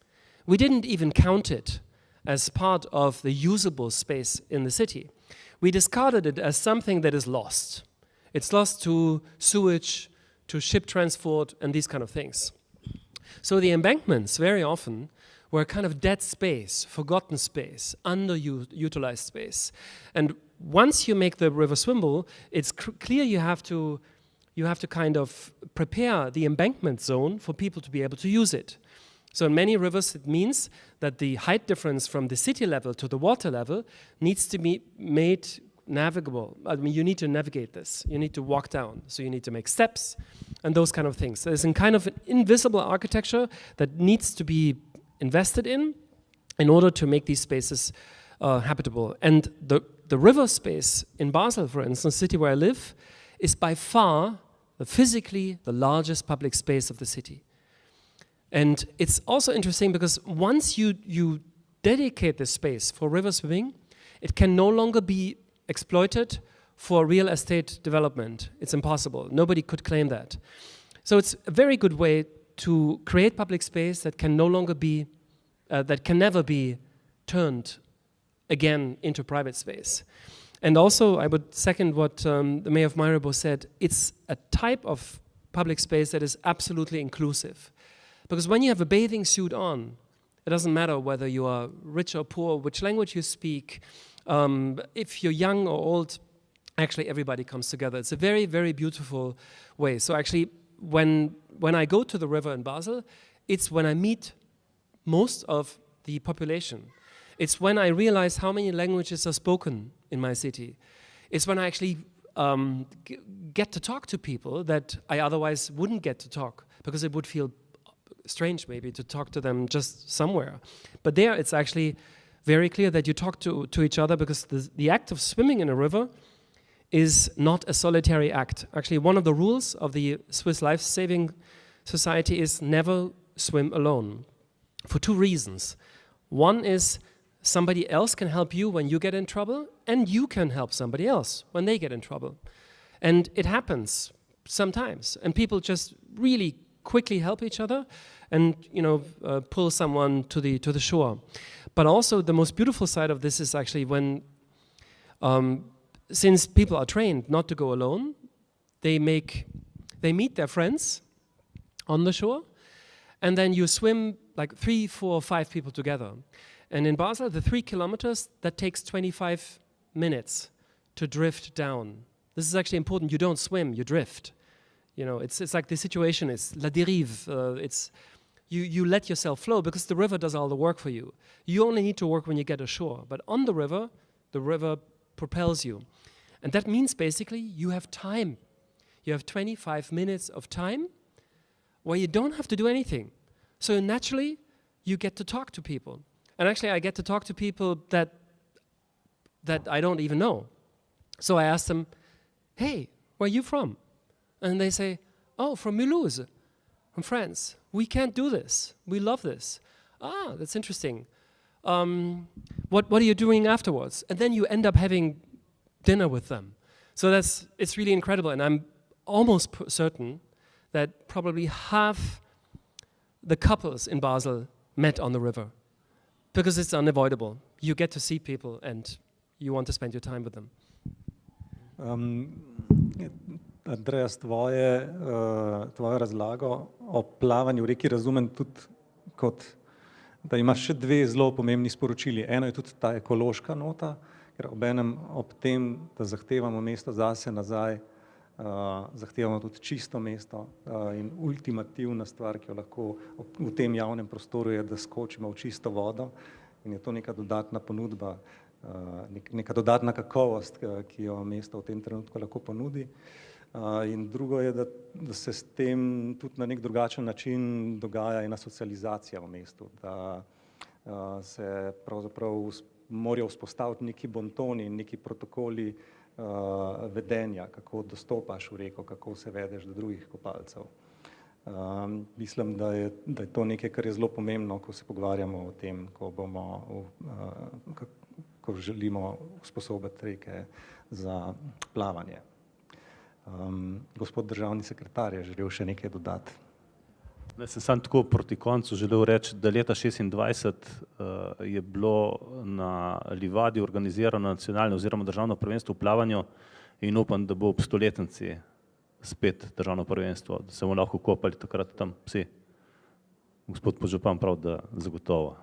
We didn't even count it as part of the usable space in the city. We discarded it as something that is lost. It's lost to sewage, to ship transport, and these kind of things. So the embankments very often were kind of dead space, forgotten space, underutilized space. And once you make the river swimmable, it's clear you have to kind of prepare the embankment zone for people to be able to use it. So in many rivers, it means that the height difference from the city level to the water level needs to be made navigable. I mean, you need to navigate this. You need to walk down. So you need to make steps and those kind of things. There's a kind of an invisible architecture that needs to be invested in order to make these spaces habitable. And the river space in Basel, for instance, city where I live, is by far physically the largest public space of the city. And it's also interesting because once you dedicate this space for river swimming, it can no longer be exploited for real estate development. It's impossible. Nobody could claim that. So it's a very good way to create public space that can no longer be, that can never be turned again into private space. And also, I would second what the mayor of Maribor said. It's a type of public space that is absolutely inclusive. Because when you have a bathing suit on, it doesn't matter whether you are rich or poor, which language you speak, if you're young or old, actually everybody comes together. It's a very, very beautiful way. So actually, when I go to the river in Basel, it's when I meet most of the population. It's when I realize how many languages are spoken in my city. It's when I actually get to talk to people that I otherwise wouldn't get to talk, because it would feel strange maybe to talk to them just somewhere. But there it's actually very clear that you talk to each other, because the act of swimming in a river is not a solitary act. Actually, one of the rules of the Swiss Life Saving Society is never swim alone, for two reasons. One is somebody else can help you when you get in trouble, and you can help somebody else when they get in trouble. And it happens sometimes, and people just really quickly help each other and pull someone to the shore. But also the most beautiful side of this is actually when, since people are trained not to go alone, they meet their friends on the shore, and then you swim like 3, 4, 5 people together. And in Basel, the 3 kilometers, that takes 25 minutes to drift down. This is actually important. You don't swim, you drift. It's like the situation is la dérive. You let yourself flow, because the river does all the work for you. You only need to work when you get ashore. But on the river propels you. And that means basically you have time. You have 25 minutes of time where you don't have to do anything. So naturally, you get to talk to people. And actually, I get to talk to people that I don't even know. So I ask them, hey, where are you from? And they say, oh, from Mulhouse, from France. We can't do this. We love this. Ah, that's interesting. What are you doing afterwards? And then you end up having dinner with them. So it's really incredible. And I'm almost certain that probably half the couples in Basel met on the river, because it's unavoidable. You get to see people and you want to spend your time with them. Andreas, tvojo razlago o plavanju v reki razumem tudi kot, da imaš še 2 zelo pomembni sporočili. Eno je tudi ta ekološka nota, ker obenem ob tem, da zahtevamo mesto zase nazaj, zahtevamo tudi čisto mesto, in ultimativna stvar, ki jo lahko v tem javnem prostoru, je, da skočimo v čisto vodo, in je to neka dodatna ponudba, neka dodatna kakovost, ki jo mesto v tem trenutku lahko ponudi. In drugo je, da se s tem tudi na nek drugačen način dogaja ena socializacija v mestu, da se pravzaprav morajo vzpostaviti neki bontoni in neki protokoli vedenja, kako dostopaš v reko, kako se vedeš do drugih kopalcev. Mislim, da je to nekaj, kar je zelo pomembno, ko se pogovarjamo o tem, ko želimo usposobiti reke za plavanje. Gospod državni sekretar je želel še nekaj dodati. Jaz sem samo tako proti koncu želel reči, da leta 26 je bilo na Livadi organizirano nacionalno oziroma državno prvenstvo v plavanju in upam, da bo ob stoletnici spet državno prvenstvo, da se bomo lahko kopali takrat tam vsi. Gospod podžupan prav, da zagotovo.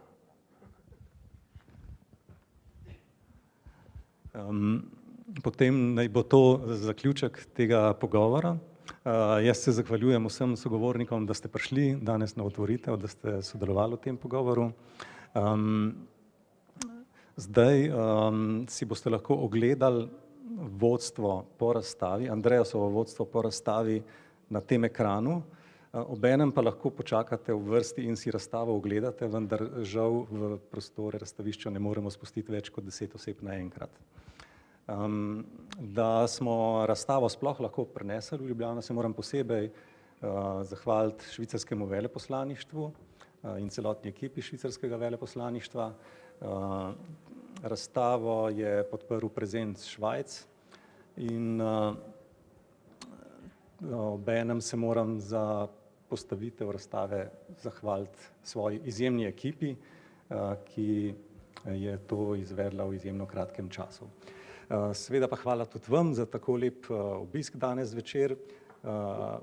Potem naj bo to zaključek tega pogovora. Jaz se zahvaljujem vsem sogovornikom, da ste prišli danes na otvoritev, da ste sodelovali v tem pogovoru. Zdaj si boste lahko ogledali vodstvo po razstavi, Andreasovo vodstvo po razstavi na tem ekranu. Obenem pa lahko počakate v vrsti in si razstavo ogledate, vendar žal v prostore razstavišča ne moremo spustiti več kot 10 oseb naenkrat. Da smo razstavo sploh lahko prenesli v Ljubljano, se moram posebej zahvaliti švicarskemu veleposlaništvu in celotni ekipi švicarskega veleposlaništva. Razstavo je podprl Present Švajc in obenem se moram za postavitev razstave zahvaliti svoji izjemni ekipi, ki je to izvedla v izjemno kratkem času. Seveda pa hvala tudi vam za tako lep obisk danes zvečer.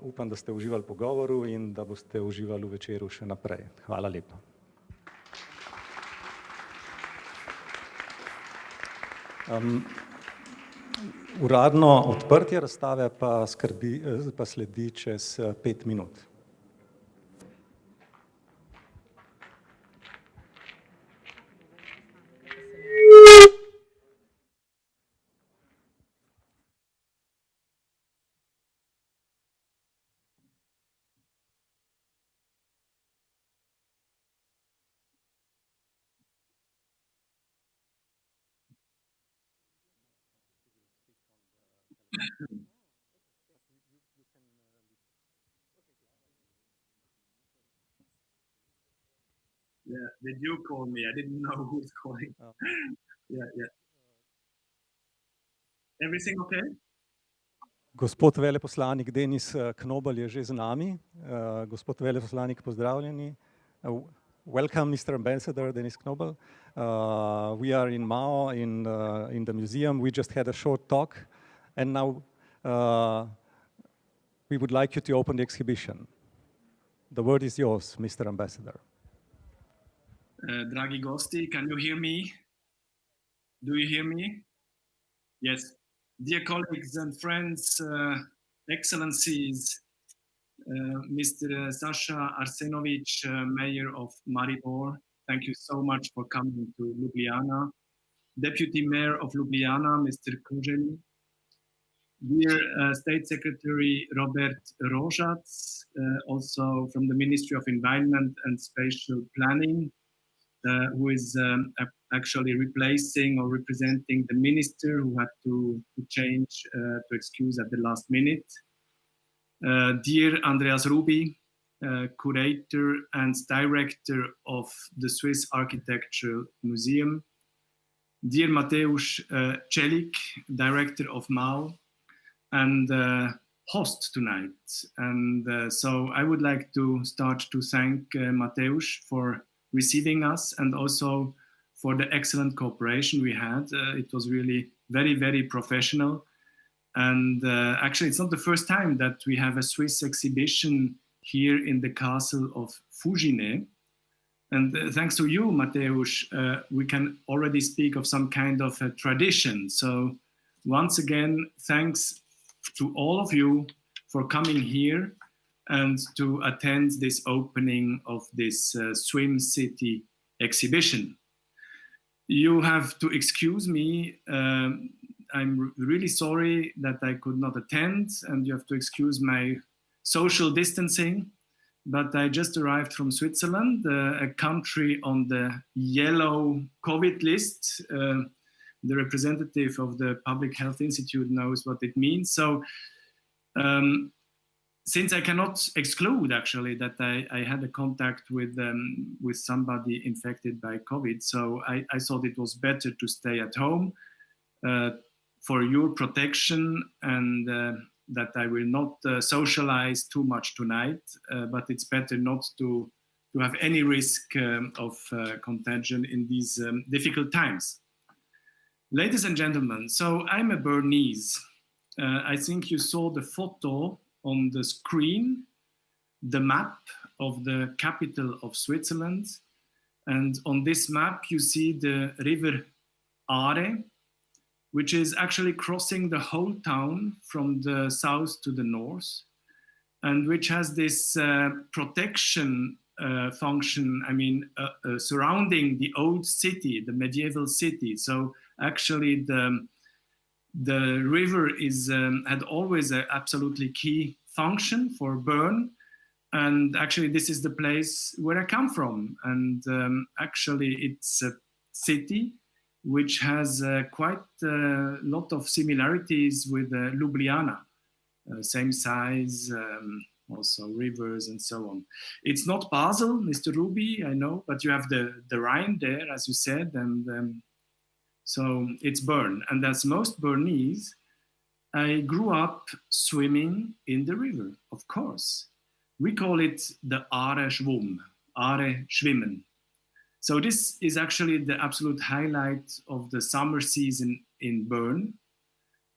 Upam, da ste uživali v pogovoru in da boste uživali v večeru še naprej. Hvala lepa. Uradno odprtje razstave pa sledi čez 5 minut. Yeah, did you call me? I didn't know who's calling. Yeah. Everything okay? Gospod veleposlanik Denis Knobel je že z nami. Gospod veleposlanik, pozdravljeni. Welcome, Mr. Ambassador Denis Knobel. We are in Mao in the museum. We just had a short talk, and now we would like you to open the exhibition. The word is yours, Mr. Ambassador. Dragi gosti, can you hear me? Do you hear me? Yes. Dear colleagues and friends, excellencies, Mr. Sasha Arsenovic, Mayor of Maribor, thank you so much for coming to Ljubljana. Deputy Mayor of Ljubljana, Mr. Koželi. Dear State Secretary Robert Rožac, also from the Ministry of Environment and Spatial Planning, who is actually replacing or representing the minister who had to change, to excuse at the last minute. Dear Andreas Ruby, curator and director of the Swiss Architectural Museum. Dear Mateusz Celik, director of MAU, and host tonight. And so I would like to start to thank Mateusz for receiving us and also for the excellent cooperation we had. It was really very, very professional. And actually, it's not the first time that we have a Swiss exhibition here in the castle of Fugine. And thanks to you, Mateusz, we can already speak of some kind of a tradition. So once again, thanks to all of you for coming here and to attend this opening of this Swim City exhibition. You have to excuse me. I'm really sorry that I could not attend, and you have to excuse my social distancing. But I just arrived from Switzerland, a country on the yellow COVID list. The representative of the Public Health Institute knows what it means. So since I cannot exclude actually that I had a contact with somebody infected by COVID, so I thought it was better to stay at home for your protection and that I will not socialize too much tonight, but it's better not to have any risk of contagion in these difficult times. Ladies and gentlemen, so I'm a Bernese. I think you saw the photo on the screen, the map of the capital of Switzerland. And on this map, you see the river Aare, which is actually crossing the whole town from the south to the north, and which has this protection function, I mean, surrounding the old city, the medieval city. So actually the river is had always an absolutely key function for Bern. And actually this is the place where I come from. And actually it's a city which has quite a lot of similarities with Ljubljana, same size, also rivers and so on. It's not Basel, Mr. Ruby, I know, but you have the Rhine there, as you said, and so it's Bern. And as most Bernese, I grew up swimming in the river, of course. We call it the Aare Schwumm, Aare Schwimmen. So this is actually the absolute highlight of the summer season in Bern.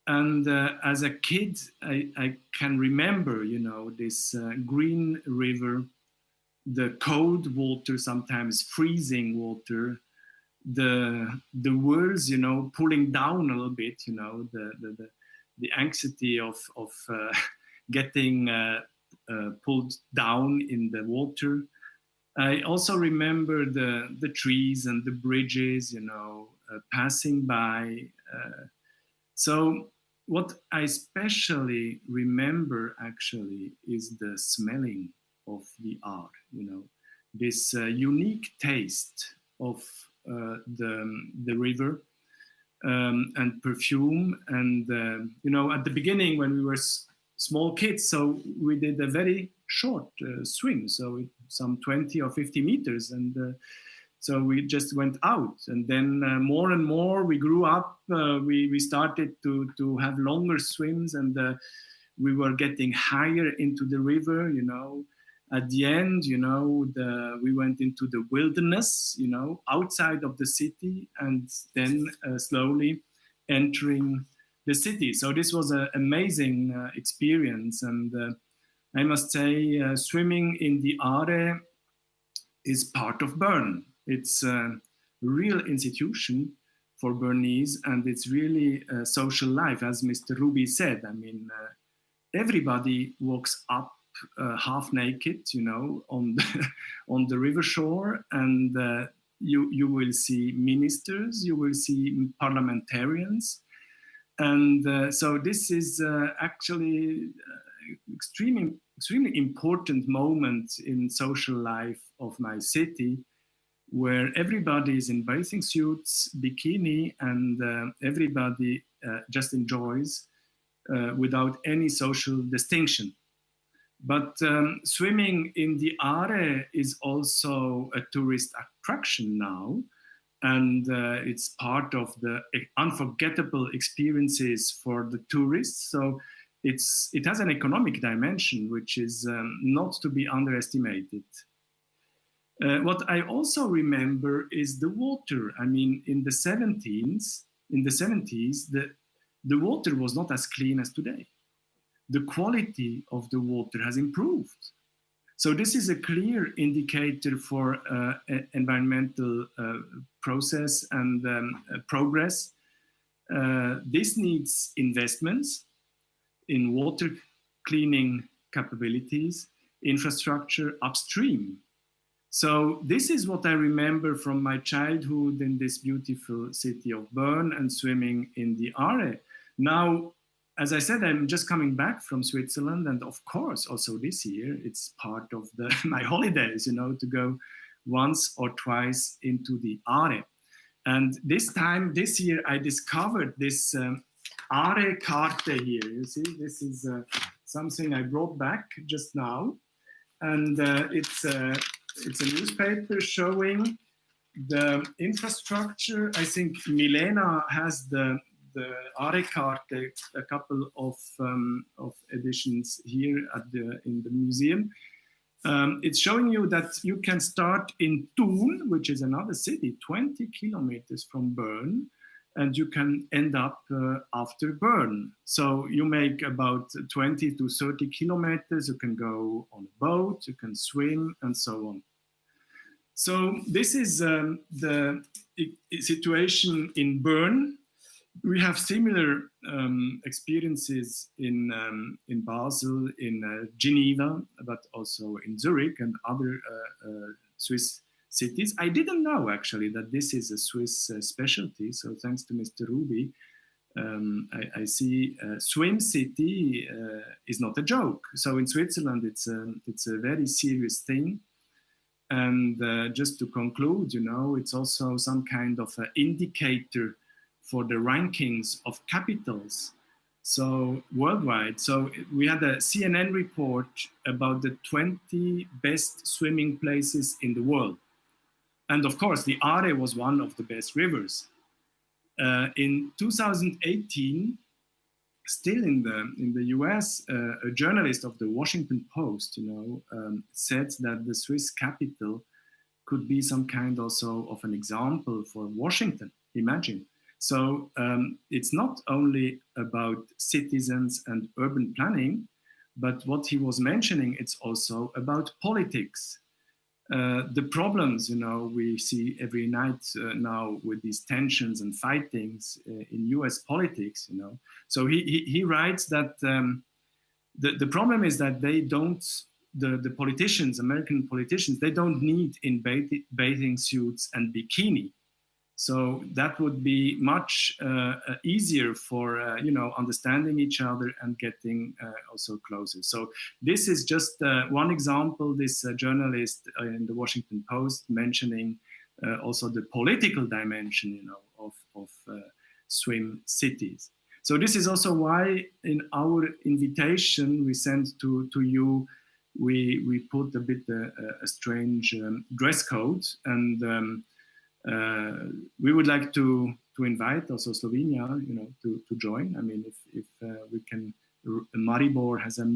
And as a kid, I can remember, you know, this green river, the cold water, sometimes freezing water, the whirls, you know, pulling down a little bit, you know, the anxiety of getting pulled down in the water. I also remember the trees and the bridges, you know, passing by. So what I especially remember actually is the smelling of the Aare, you know, this unique taste of the river and perfume. And, you know, at the beginning when we were small kids, so we did a very short swim, so some 20 or 50 meters. And so we just went out, and then more and more we grew up. We started to have longer swims, and we were getting higher into the river, you know. At the end, you know, we went into the wilderness, you know, outside of the city, and then slowly entering the city. So this was an amazing experience. And I must say, swimming in the Aare is part of Bern. It's a real institution for Bernese, and it's really a social life, as Mr. Ruby said. I mean, everybody walks up half naked, you know, on the river shore, and you will see ministers, you will see parliamentarians, and so this is actually extremely important moment in social life of my city, where everybody is in bathing suits, bikini, and everybody just enjoys without any social distinction. But swimming in the Aare is also a tourist attraction now, and it's part of the unforgettable experiences for the tourists. So it has an economic dimension, which is not to be underestimated. What I also remember is the water. I mean, in the 70s, the water was not as clean as today. The quality of the water has improved. So this is a clear indicator for environmental process and progress. This needs investments in water cleaning capabilities, infrastructure upstream. So this is what I remember from my childhood in this beautiful city of Bern and swimming in the Aare. Now, as I said, I'm just coming back from Switzerland, and of course, also this year, it's part of my holidays, you know, to go once or twice into the Aare. And this year, I discovered this Aare carte here. You see, this is something I brought back just now, and it's a newspaper showing the infrastructure. I think Milena has the the Are-Karte, a couple of editions here in the museum. It's showing you that you can start in Thun, which is another city, 20 kilometers from Bern, and you can end up after Bern. So you make about 20 to 30 kilometers. You can go on a boat, you can swim, and so on. So this is the situation in Bern. We have similar experiences in Basel, in Geneva, but also in Zurich and other Swiss cities. I didn't know actually that this is a Swiss specialty. So thanks to Mr. Ruby, I see swim city is not a joke. So in Switzerland, it's a very serious thing. And just to conclude, you know, it's also some kind of an indicator for the rankings of capitals, so worldwide. So we had a CNN report about the 20 best swimming places in the world. And of course, the Aare was one of the best rivers. In 2018, still in the US, a journalist of the Washington Post, you know, said that the Swiss capital could be some kind also of an example for Washington. Imagine. So it's not only about citizens and urban planning, but what he was mentioning, it's also about politics. The problems, you know, we see every night now with these tensions and fightings in US politics, you know. So he writes that the problem is that they don't, the politicians, American politicians, they don't need in bathing suits and bikini. So that would be much easier for, you know, understanding each other and getting also closer. So this is just one example, this journalist in the Washington Post mentioning also the political dimension, you know, of swim cities. So this is also why in our invitation we sent to you, we put a bit a strange dress code, and we would like to invite also Slovenia, you know, to join. I mean, if we can, Maribor has a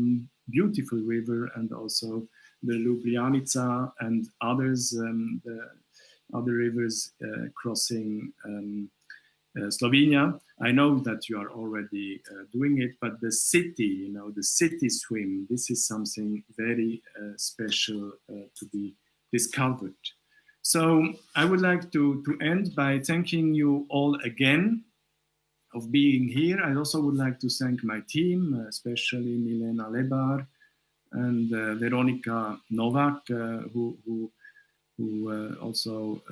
beautiful river, and also the Ljubljanica and others, the other rivers crossing Slovenia. I know that you are already doing it, but the city, you know, the city swim, this is something very special to be discovered. So I would like to end by thanking you all again of being here. I also would like to thank my team, especially Milena Lebar and Veronika Novak, who also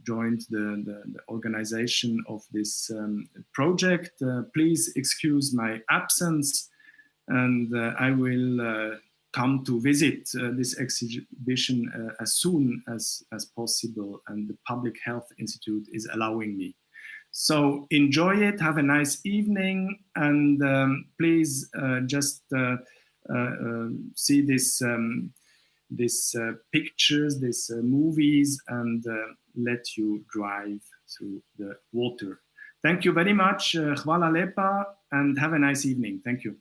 joined the organization of this project. Please excuse my absence, and I will come to visit this exhibition as soon as possible, and the Public Health Institute is allowing me. So enjoy it, have a nice evening, and please just see this pictures, these movies, and let you drive through the water. Thank you very much, hvala lepa, and have a nice evening. Thank you.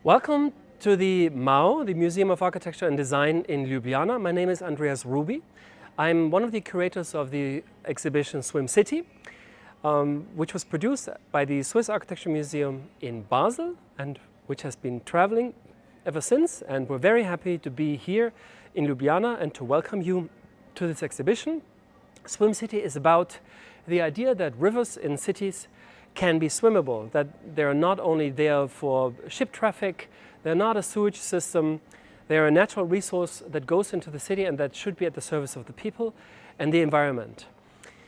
Welcome to the MAU, the Museum of Architecture and Design in Ljubljana. My name is Andreas Ruby. I'm one of the curators of the exhibition Swim City, which was produced by the Swiss Architecture Museum in Basel and which has been traveling ever since. And we're very happy to be here in Ljubljana and to welcome you to this exhibition. Swim City is about the idea that rivers in cities can be swimmable, that they're not only there for ship traffic, they're not a sewage system, they're a natural resource that goes into the city and that should be at the service of the people and the environment.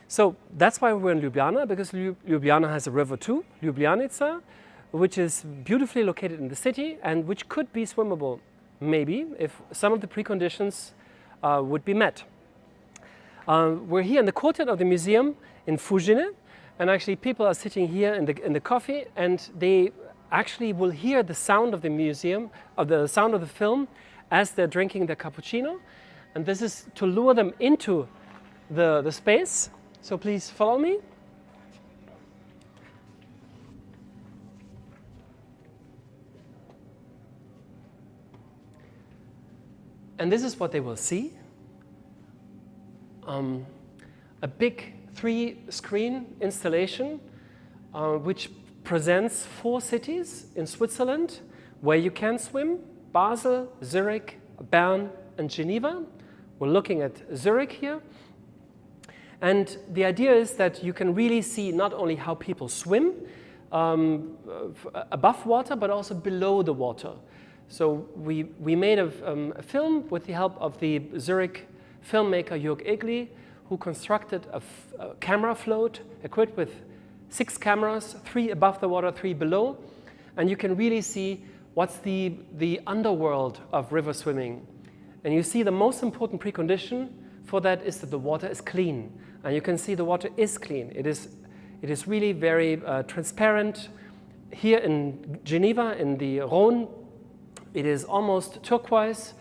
So that's why we're in Ljubljana, because Ljubljana has a river too, Ljubljanica, which is beautifully located in the city and which could be swimmable, maybe, if some of the preconditions would be met. We're here in the courtyard of the museum in Fujine, and actually people are sitting here in the coffee, and they actually will hear the sound of the museum, of the sound of the film, as they're drinking their cappuccino. And this is to lure them into the space. So please follow me. And this is what they will see. A big 3-screen installation which presents 4 cities in Switzerland where you can swim: Basel, Zurich, Bern, and Geneva. We're looking at Zurich here. And the idea is that you can really see not only how people swim above water, but also below the water. So we made a film with the help of the Zurich filmmaker Jörg Egli, who constructed a camera float equipped with 6 cameras, 3 above the water, 3 below. And you can really see what's the underworld of river swimming. And you see the most important precondition for that is that the water is clean. And you can see the water is clean. It is really very transparent. Here in Geneva, in the Rhone, it is almost turquoise.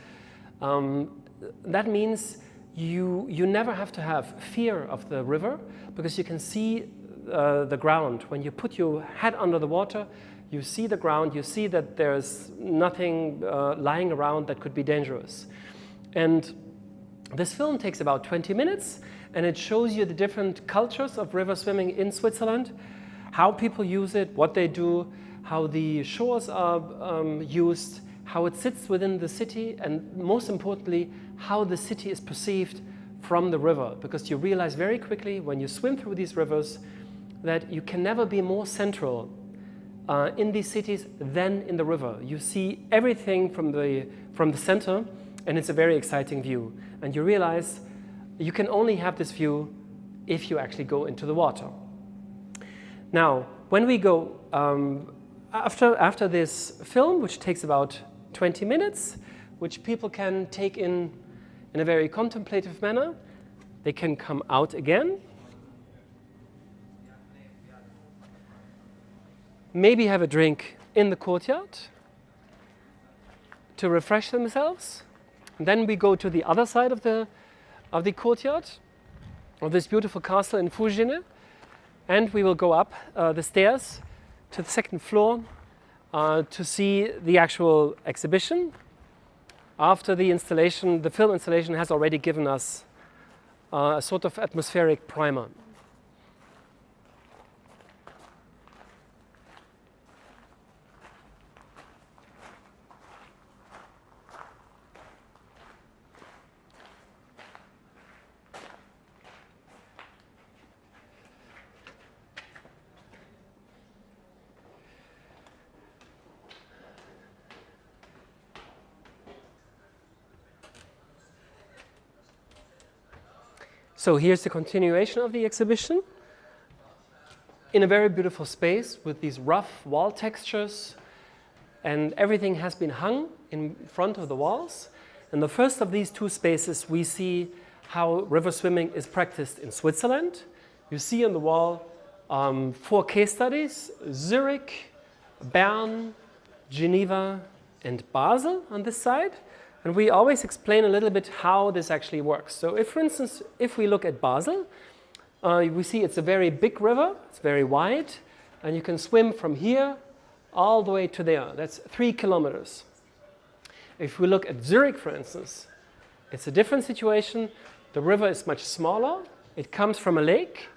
That means you never have to have fear of the river, because you can see the ground. When you put your head under the water, you see the ground, you see that there's nothing lying around that could be dangerous. And this film takes about 20 minutes, and it shows you the different cultures of river swimming in Switzerland, how people use it, what they do, how the shores are used, how it sits within the city, and most importantly, how the city is perceived from the river. Because you realize very quickly when you swim through these rivers that you can never be more central in these cities than in the river. You see everything from the center, and it's a very exciting view. And you realize you can only have this view if you actually go into the water. Now, when we go, after this film, which takes about 20 minutes, which people can take in a very contemplative manner, they can come out again, maybe have a drink in the courtyard to refresh themselves. And then we go to the other side of the courtyard of this beautiful castle in Fujine, and we will go up the stairs to the 2nd floor to see the actual exhibition. After the installation, the film installation has already given us a sort of atmospheric primer. So here's the continuation of the exhibition in a very beautiful space with these rough wall textures, and everything has been hung in front of the walls. In the first of these 2 spaces, we see how river swimming is practiced in Switzerland. You see on the wall 4 case studies: Zurich, Bern, Geneva, and Basel on this side. And we always explain a little bit how this actually works. So if, for instance, if we look at Basel, we see it's a very big river, it's very wide, and you can swim from here all the way to there. That's 3 kilometers. If we look at Zurich, for instance, it's a different situation. The river is much smaller, it comes from a lake,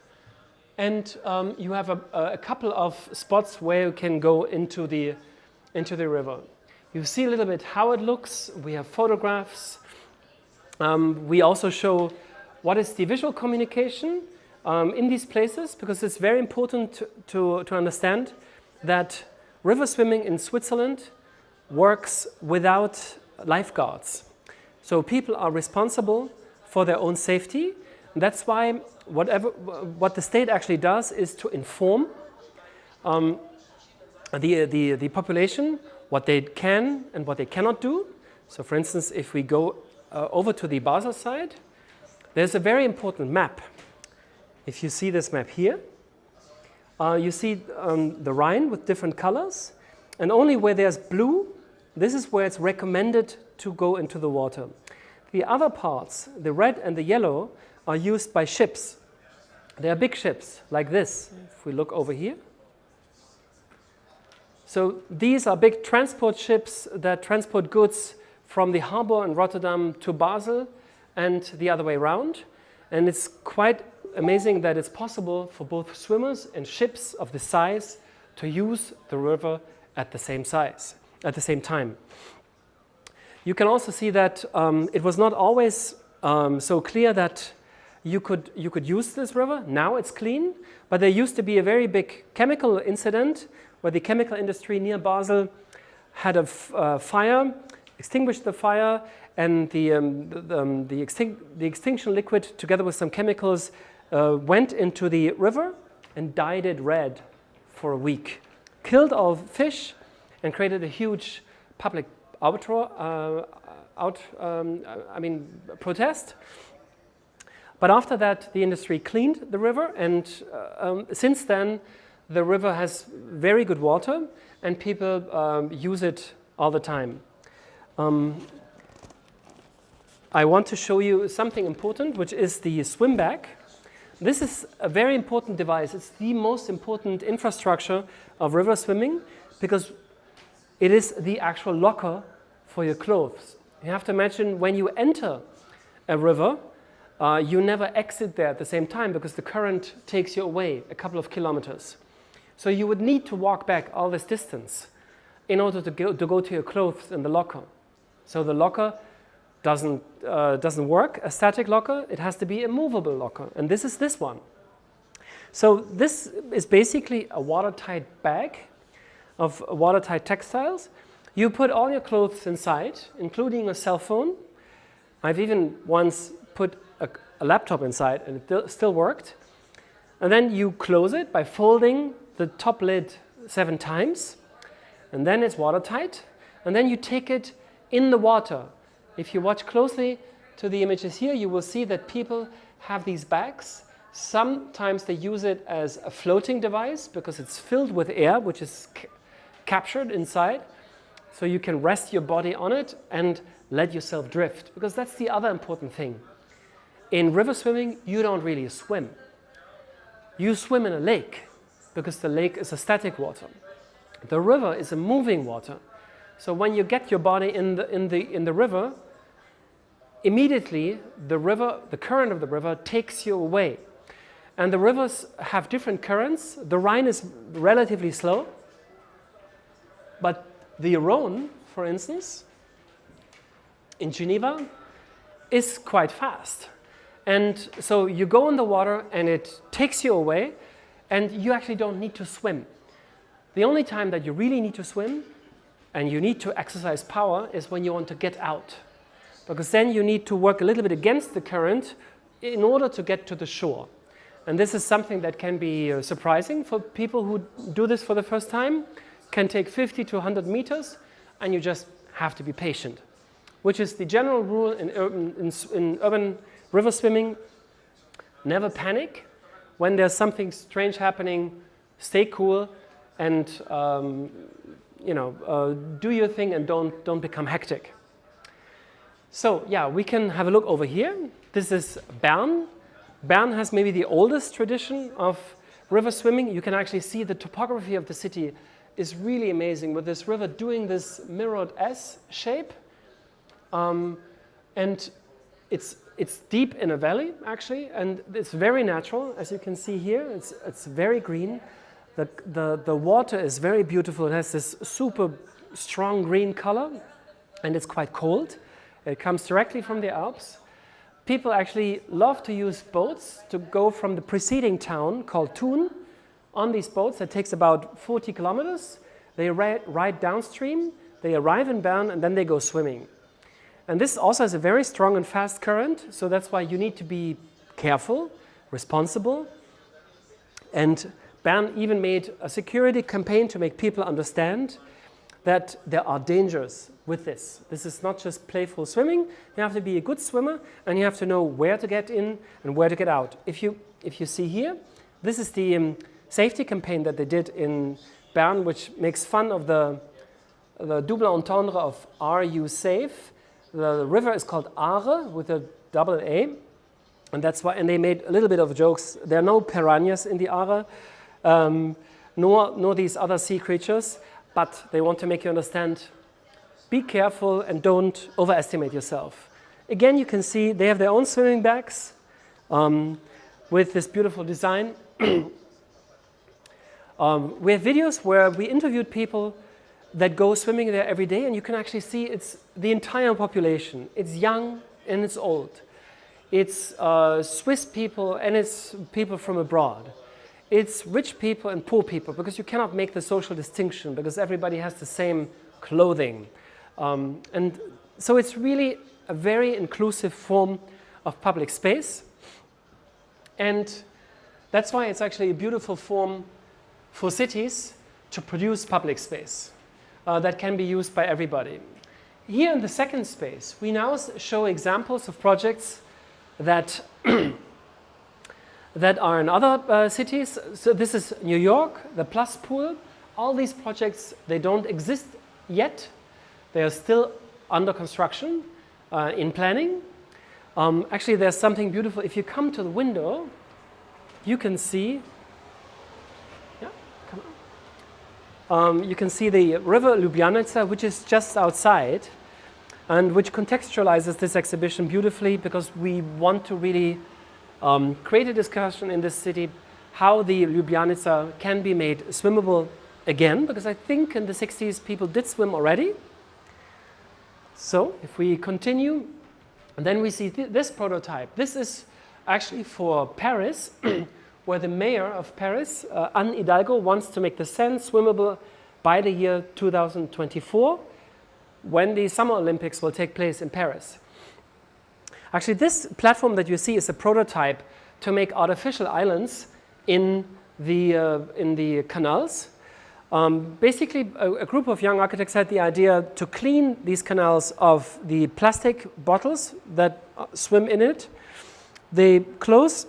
and you have a couple of spots where you can go into the river. You see a little bit how it looks. We have photographs. We also show what is the visual communication in these places, because it's very important to understand that river swimming in Switzerland works without lifeguards. So people are responsible for their own safety. And that's why what the state actually does is to inform the population what they can and what they cannot do. So for instance, if we go over to the Basel side, there's a very important map. If you see this map here, you see the Rhine with different colors, and only where there's blue, this is where it's recommended to go into the water. The other parts, the red and the yellow, are used by ships. They are big ships, like this, if we look over here. So these are big transport ships that transport goods from the harbor in Rotterdam to Basel and the other way around. And it's quite amazing that it's possible for both swimmers and ships of this size to use the river at the same time. You can also see that it was not always so clear that you could use this river. Now it's clean, but there used to be a very big chemical incident where the chemical industry near Basel had a fire, extinguished the fire, and the extinction liquid, together with some chemicals, went into the river and dyed it red for a week. Killed all fish and created a huge public protest. But after that, the industry cleaned the river, and since then, the river has very good water, and people use it all the time. I want to show you something important, which is the swim bag. This is a very important device. It's the most important infrastructure of river swimming because it is the actual locker for your clothes. You have to imagine when you enter a river, you never exit there at the same time because the current takes you away a couple of kilometers. So you would need to walk back all this distance in order to go to your clothes in the locker. So the locker doesn't work, a static locker. It has to be a movable locker, and this is this one. So this is basically a watertight bag of watertight textiles. You put all your clothes inside, including a cell phone. I've even once put a laptop inside, and it still worked. And then you close it by folding the top lid 7 times, and then it's watertight. And then you take it in the water. If you watch closely to the images here, you will see that people have these bags. Sometimes they use it as a floating device because it's filled with air, which is captured inside. So you can rest your body on it and let yourself drift, because that's the other important thing. In river swimming, you don't really swim. You swim in a lake because the lake is a static water. The river is a moving water. So when you get your body in the river, immediately the current of the river takes you away. And the rivers have different currents. The Rhine is relatively slow, but the Rhone, for instance, in Geneva, is quite fast. And so you go in the water and it takes you away, and you actually don't need to swim. The only time that you really need to swim and you need to exercise power is when you want to get out, because then you need to work a little bit against the current in order to get to the shore. And this is something that can be surprising for people who do this for the first time. Can take 50 to 100 meters, and you just have to be patient, which is the general rule in urban river swimming. Never panic. When there's something strange happening, stay cool and do your thing and don't become hectic. So yeah, we can have a look over here. This is Bern. Bern has maybe the oldest tradition of river swimming. You can actually see the topography of the city is really amazing, with this river doing this mirrored S shape. And it's deep in a valley, actually, and it's very natural, as you can see here. It's very green. The water is very beautiful. It has this super strong green color, and it's quite cold. It comes directly from the Alps. people actually love to use boats to go from the preceding town called Thun on these boats. That takes about 40 kilometers. They ride downstream, they arrive in Bern, and then they go swimming. And this also has a very strong and fast current, so that's why you need to be careful, responsible. And Bern even made a security campaign to make people understand that there are dangers with this. This is not just playful swimming. You have to be a good swimmer, and you have to know where to get in and where to get out. If you see here, this is the safety campaign that they did in Bern, which makes fun of the double entendre of "Are you safe?" The river is called Aare with a double A, and that's why. And they made a little bit of jokes. There are no piranhas in the Aare, nor these other sea creatures, but they want to make you understand. Be careful and don't overestimate yourself. Again, you can see they have their own swimming bags with this beautiful design. We have videos where we interviewed people that go swimming there every day, and you can actually see it's the entire population. It's young and it's old. It's Swiss people and it's people from abroad. It's rich people and poor people, because you cannot make the social distinction because everybody has the same clothing. And so it's really a very inclusive form of public space. And that's why it's actually a beautiful form for cities to produce public space that can be used by everybody. Here in the second space, we now show examples of projects that, that are in other cities. So this is New York, the Plus Pool. All these projects, they don't exist yet. They are still under construction, in planning. Actually, there's something beautiful. If you come to the window, you can see, you can see the river Ljubljanica, which is just outside, and which contextualizes this exhibition beautifully, because we want to really create a discussion in this city how the Ljubljanica can be made swimmable again, because I think in the 60s people did swim already. So if we continue, then we see this prototype. This is actually for Paris, where the mayor of Paris, Anne Hidalgo, wants to make the Seine swimmable by the year 2024, when the Summer Olympics will take place in Paris. Actually, this platform that you see is a prototype to make artificial islands in the canals. Basically, a group of young architects had the idea to clean these canals of the plastic bottles that swim in it. They close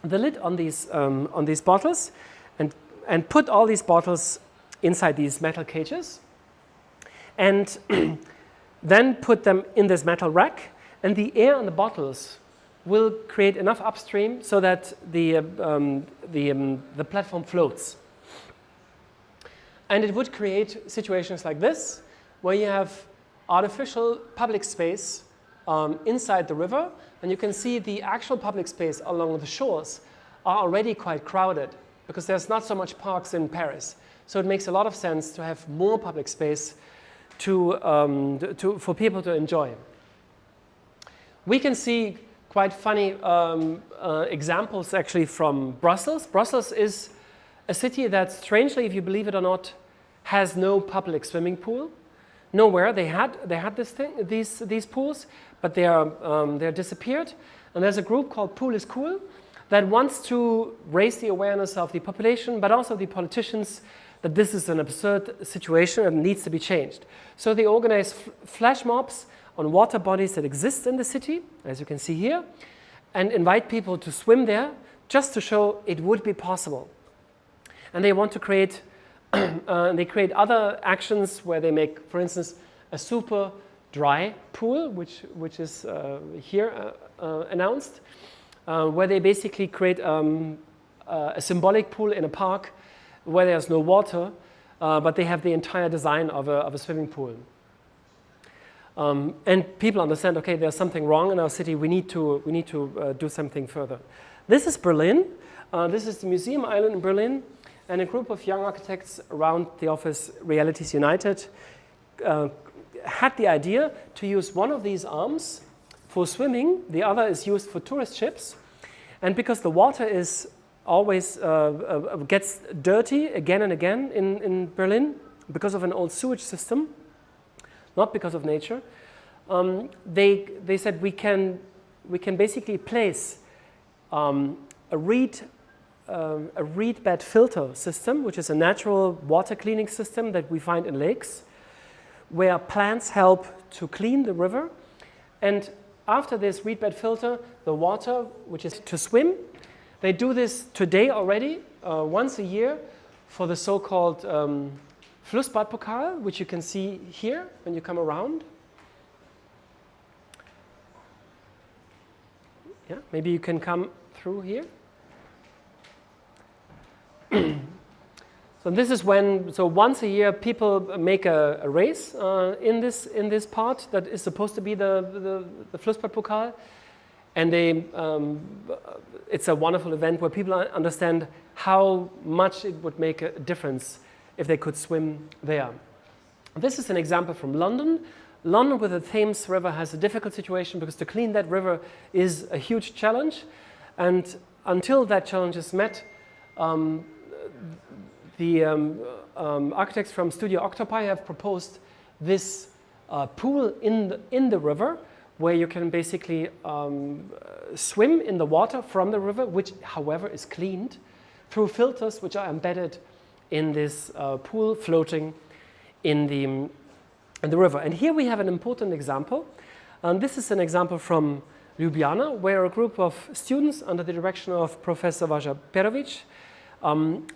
the lid on these bottles and put all these bottles inside these metal cages, and then put them in this metal rack, and the air in the bottles will create enough upstream so that the platform floats. And it would create situations like this, where you have artificial public space inside the river, and you can see the actual public space along the shores are already quite crowded, because there's not so much parks in Paris. So it makes a lot of sense to have more public space for people to enjoy. We can see quite funny examples actually from Brussels. Brussels is a city that, strangely, if you believe it or not, has no public swimming pool. Nowhere. They had these pools, but they're disappeared. And there's a group called Pool is Cool that wants to raise the awareness of the population, but also the politicians, that this is an absurd situation and needs to be changed. So they organize flash mobs on water bodies that exist in the city, as you can see here, and invite people to swim there just to show it would be possible. And they want to create, they create other actions where they make, for instance, a super dry pool, which is here announced, where they basically create a symbolic pool in a park where there's no water, but they have the entire design of a swimming pool. And people understand, okay, there's something wrong in our city. We need to do something further. This is Berlin. This is the Museum Island in Berlin, and a group of young architects around the office Realities United had the idea to use one of these arms for swimming, the other is used for tourist ships. And because the water is always gets dirty again and again in Berlin because of an old sewage system, not because of nature, they said we can basically place a reed bed filter system, which is a natural water cleaning system that we find in lakes, where plants help to clean the river. And after this reed bed filter, the water, which is to swim, they do this today already, once a year, for the so-called Flussbadpokal, which you can see here when you come around. Yeah, maybe you can come through here. So this is when, so once a year, people make a race in this part that is supposed to be the Flussbadpokal, and it's a wonderful event where people understand how much it would make a difference if they could swim there. This is an example from London. London with the Thames River has a difficult situation because to clean that river is a huge challenge, and until that challenge is met, the architects from Studio Octopi have proposed this pool in the river where you can basically swim in the water from the river, which, however, is cleaned through filters which are embedded in this pool floating in the river. And here we have an important example. This is an example from Ljubljana, where a group of students under the direction of Professor Vaja Perovic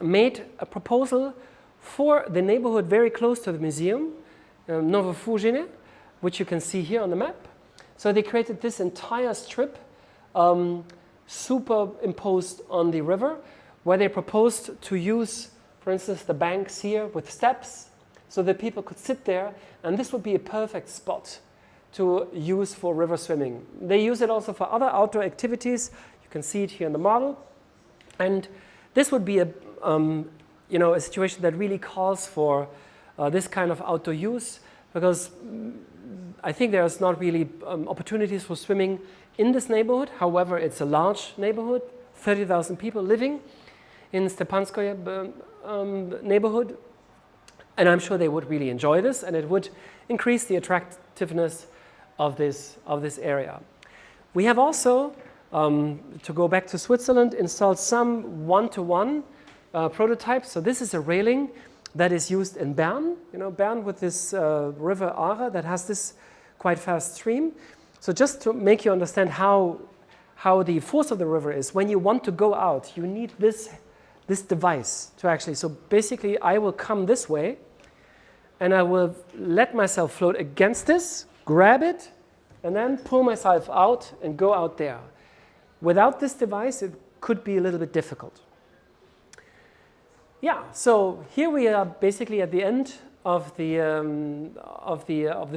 made a proposal for the neighborhood very close to the museum, Novo Fužine, which you can see here on the map. So they created this entire strip superimposed on the river, where they proposed to use, for instance, the banks here with steps so that people could sit there, and this would be a perfect spot to use for river swimming. They use it also for other outdoor activities. You can see it here in the model. And this would be a situation that really calls for this kind of outdoor use, because I think there's not really opportunities for swimming in this neighborhood. However, it's a large neighborhood, 30,000 people living in Stepanskoye neighborhood, and I'm sure they would really enjoy this, and it would increase the attractiveness of this area. We have also, to go back to Switzerland, installed some one-to-one prototypes. So this is a railing that is used in Bern, Bern with this river Aare that has this quite fast stream. So just to make you understand how the force of the river is, when you want to go out, you need this device to actually, so basically I will come this way and I will let myself float against this, grab it, and then pull myself out and go out there. Without this device, it could be a little bit difficult. Yeah, so here we are basically at the end of the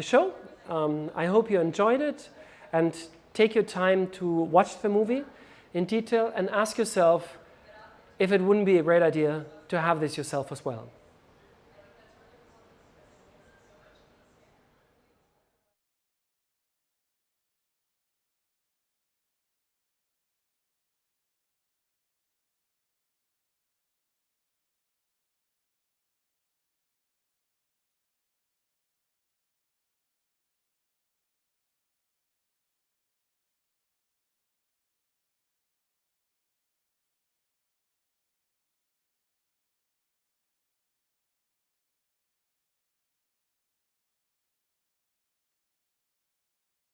show. I hope you enjoyed it, and take your time to watch the movie in detail and ask yourself if it wouldn't be a great idea to have this yourself as well.